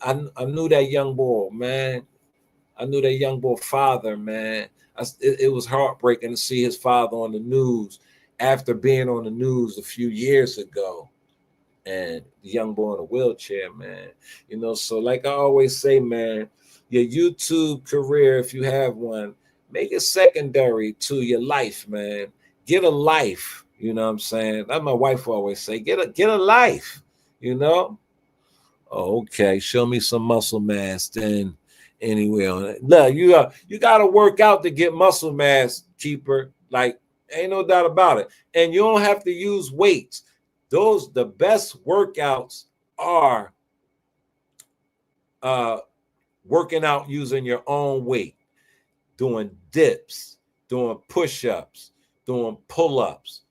knew that young boy, man. I knew that young boy father, man. It was heartbreaking to see his father on the news after being on the news a few years ago, and the young boy in a wheelchair, man. You know, so like I always say, man, your YouTube career, if you have one, make it secondary to your life, man. Get a life. You know what I'm saying? That's my wife always say, get a life, you know? Oh, okay. Show me some muscle mass then anyway. Look, you gotta work out to get muscle mass, keeper. Like, ain't no doubt about it. And you don't have to use weights. The best workouts are working out using your own weight, doing dips, doing push-ups, doing pull-ups.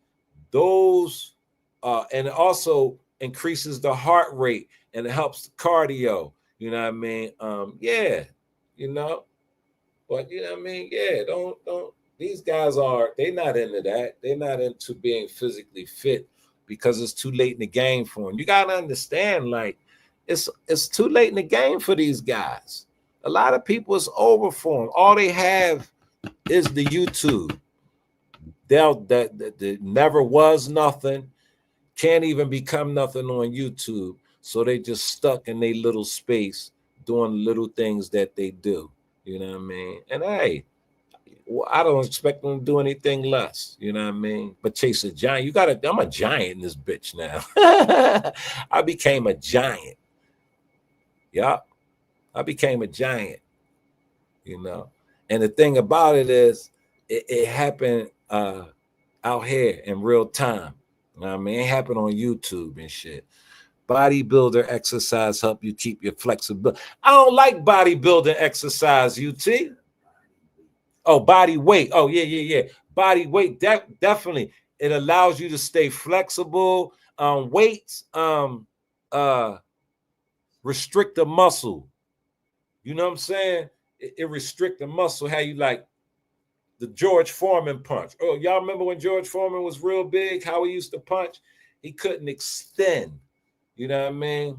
Those and it also increases the heart rate and it helps the cardio. You know what I mean? Yeah, you know, but you know what I mean? Yeah, don't these guys they not into that. They're not into being physically fit because it's too late in the game for them. You gotta understand, like, it's too late in the game for these guys. A lot of people is over for them. All they have is the YouTube. That never was nothing, can't even become nothing on YouTube. So they just stuck in their little space doing little things that they do. You know what I mean? And hey, I don't expect them to do anything less. You know what I mean? But chase a giant. I'm a giant in this bitch now. I became a giant. Yeah. I became a giant, you know. And the thing about it is, it happened out here in real time. You know what I mean? It happened on YouTube and shit. Bodybuilder exercise help you keep your flexibility. I don't like bodybuilding exercise, UT. Oh, body weight. Oh, yeah. Body weight, definitely. It allows you to stay flexible. Weights restrict the muscle. You know what I'm saying? It restrict the muscle. How you like the George Foreman punch. Oh, y'all remember when George Foreman was real big, how he used to punch? He couldn't extend. You know what I mean?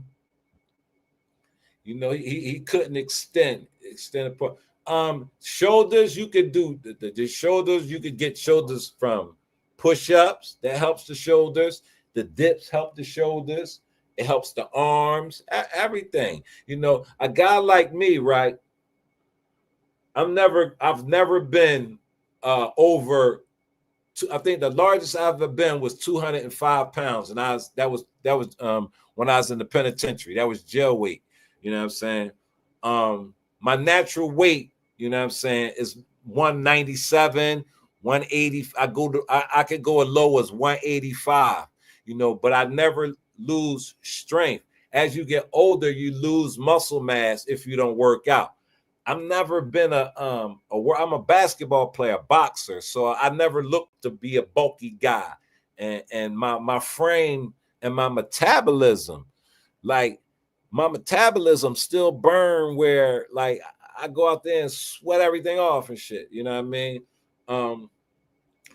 You know, he couldn't extend a punch. Shoulders, you could do the shoulders, you could get shoulders from push-ups. That helps the shoulders. The dips help the shoulders. It helps the arms, everything. You know, a guy like me, right? I've never been over. I think the largest I've ever been was 205 pounds, and that was when I was in the penitentiary. That was jail weight. You know what I'm saying? My natural weight, you know what I'm saying, is 197, 180. I could go as low as 185. You know, but I never lose strength. As you get older, you lose muscle mass if you don't work out. I've never been I'm a basketball player, boxer, so I never looked to be a bulky guy. And my frame and my metabolism, like my metabolism still burn where like I go out there and sweat everything off and shit. You know what I mean?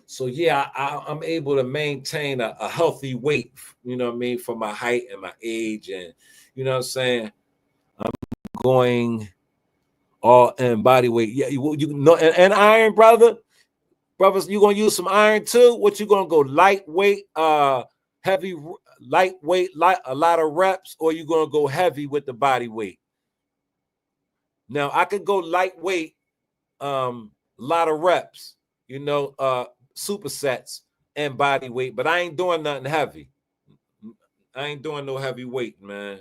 So yeah, I'm able to maintain a healthy weight, you know what I mean, for my height and my age, and you know what I'm saying? I'm going all in body weight. Yeah, you know, and iron, brothers, you gonna use some iron too? What you gonna go lightweight, heavy, lightweight, a lot of reps, or you gonna go heavy with the body weight? Now I could go lightweight, a lot of reps, you know, supersets and body weight, but I ain't doing nothing heavy. I ain't doing no heavy weight, man.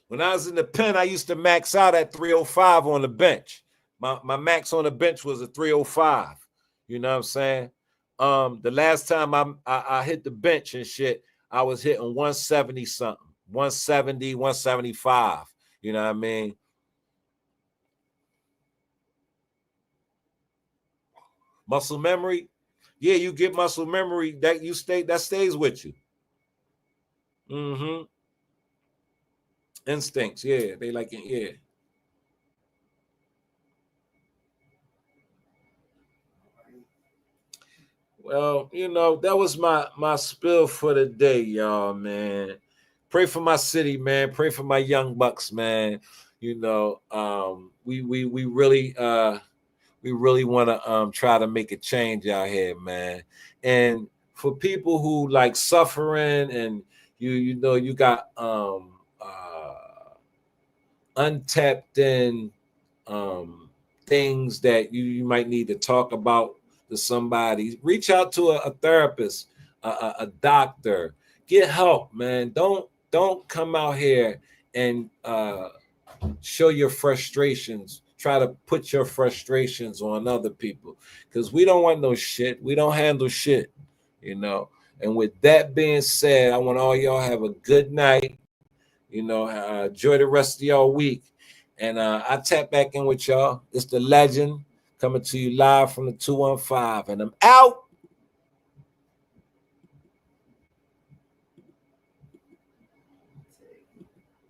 When I was in the pen, I used to max out at 305 on the bench. My max on the bench was a 305. You know what I'm saying? The last time I hit the bench and shit, I was hitting 170 something, 170, 175. You know what I mean? Muscle memory. Yeah, you get muscle memory that stays with you. Mm-hmm. Instincts, yeah. They like it, yeah. Well, you know, that was my spill for the day, y'all, man. Pray for my city, man. Pray for my young bucks, man. You know, we really want to try to make a change out here, man. And for people who like suffering and you know you got untapped in things that you might need to talk about to somebody, reach out to a therapist, a doctor, get help, man. Don't come out here and show your frustrations, try to put your frustrations on other people, because we don't want no shit. We don't handle shit, you know. And with that being said, I want all y'all have a good night. You know, enjoy the rest of y'all week. And I tap back in with y'all. It's the legend coming to you live from the 215, and I'm out.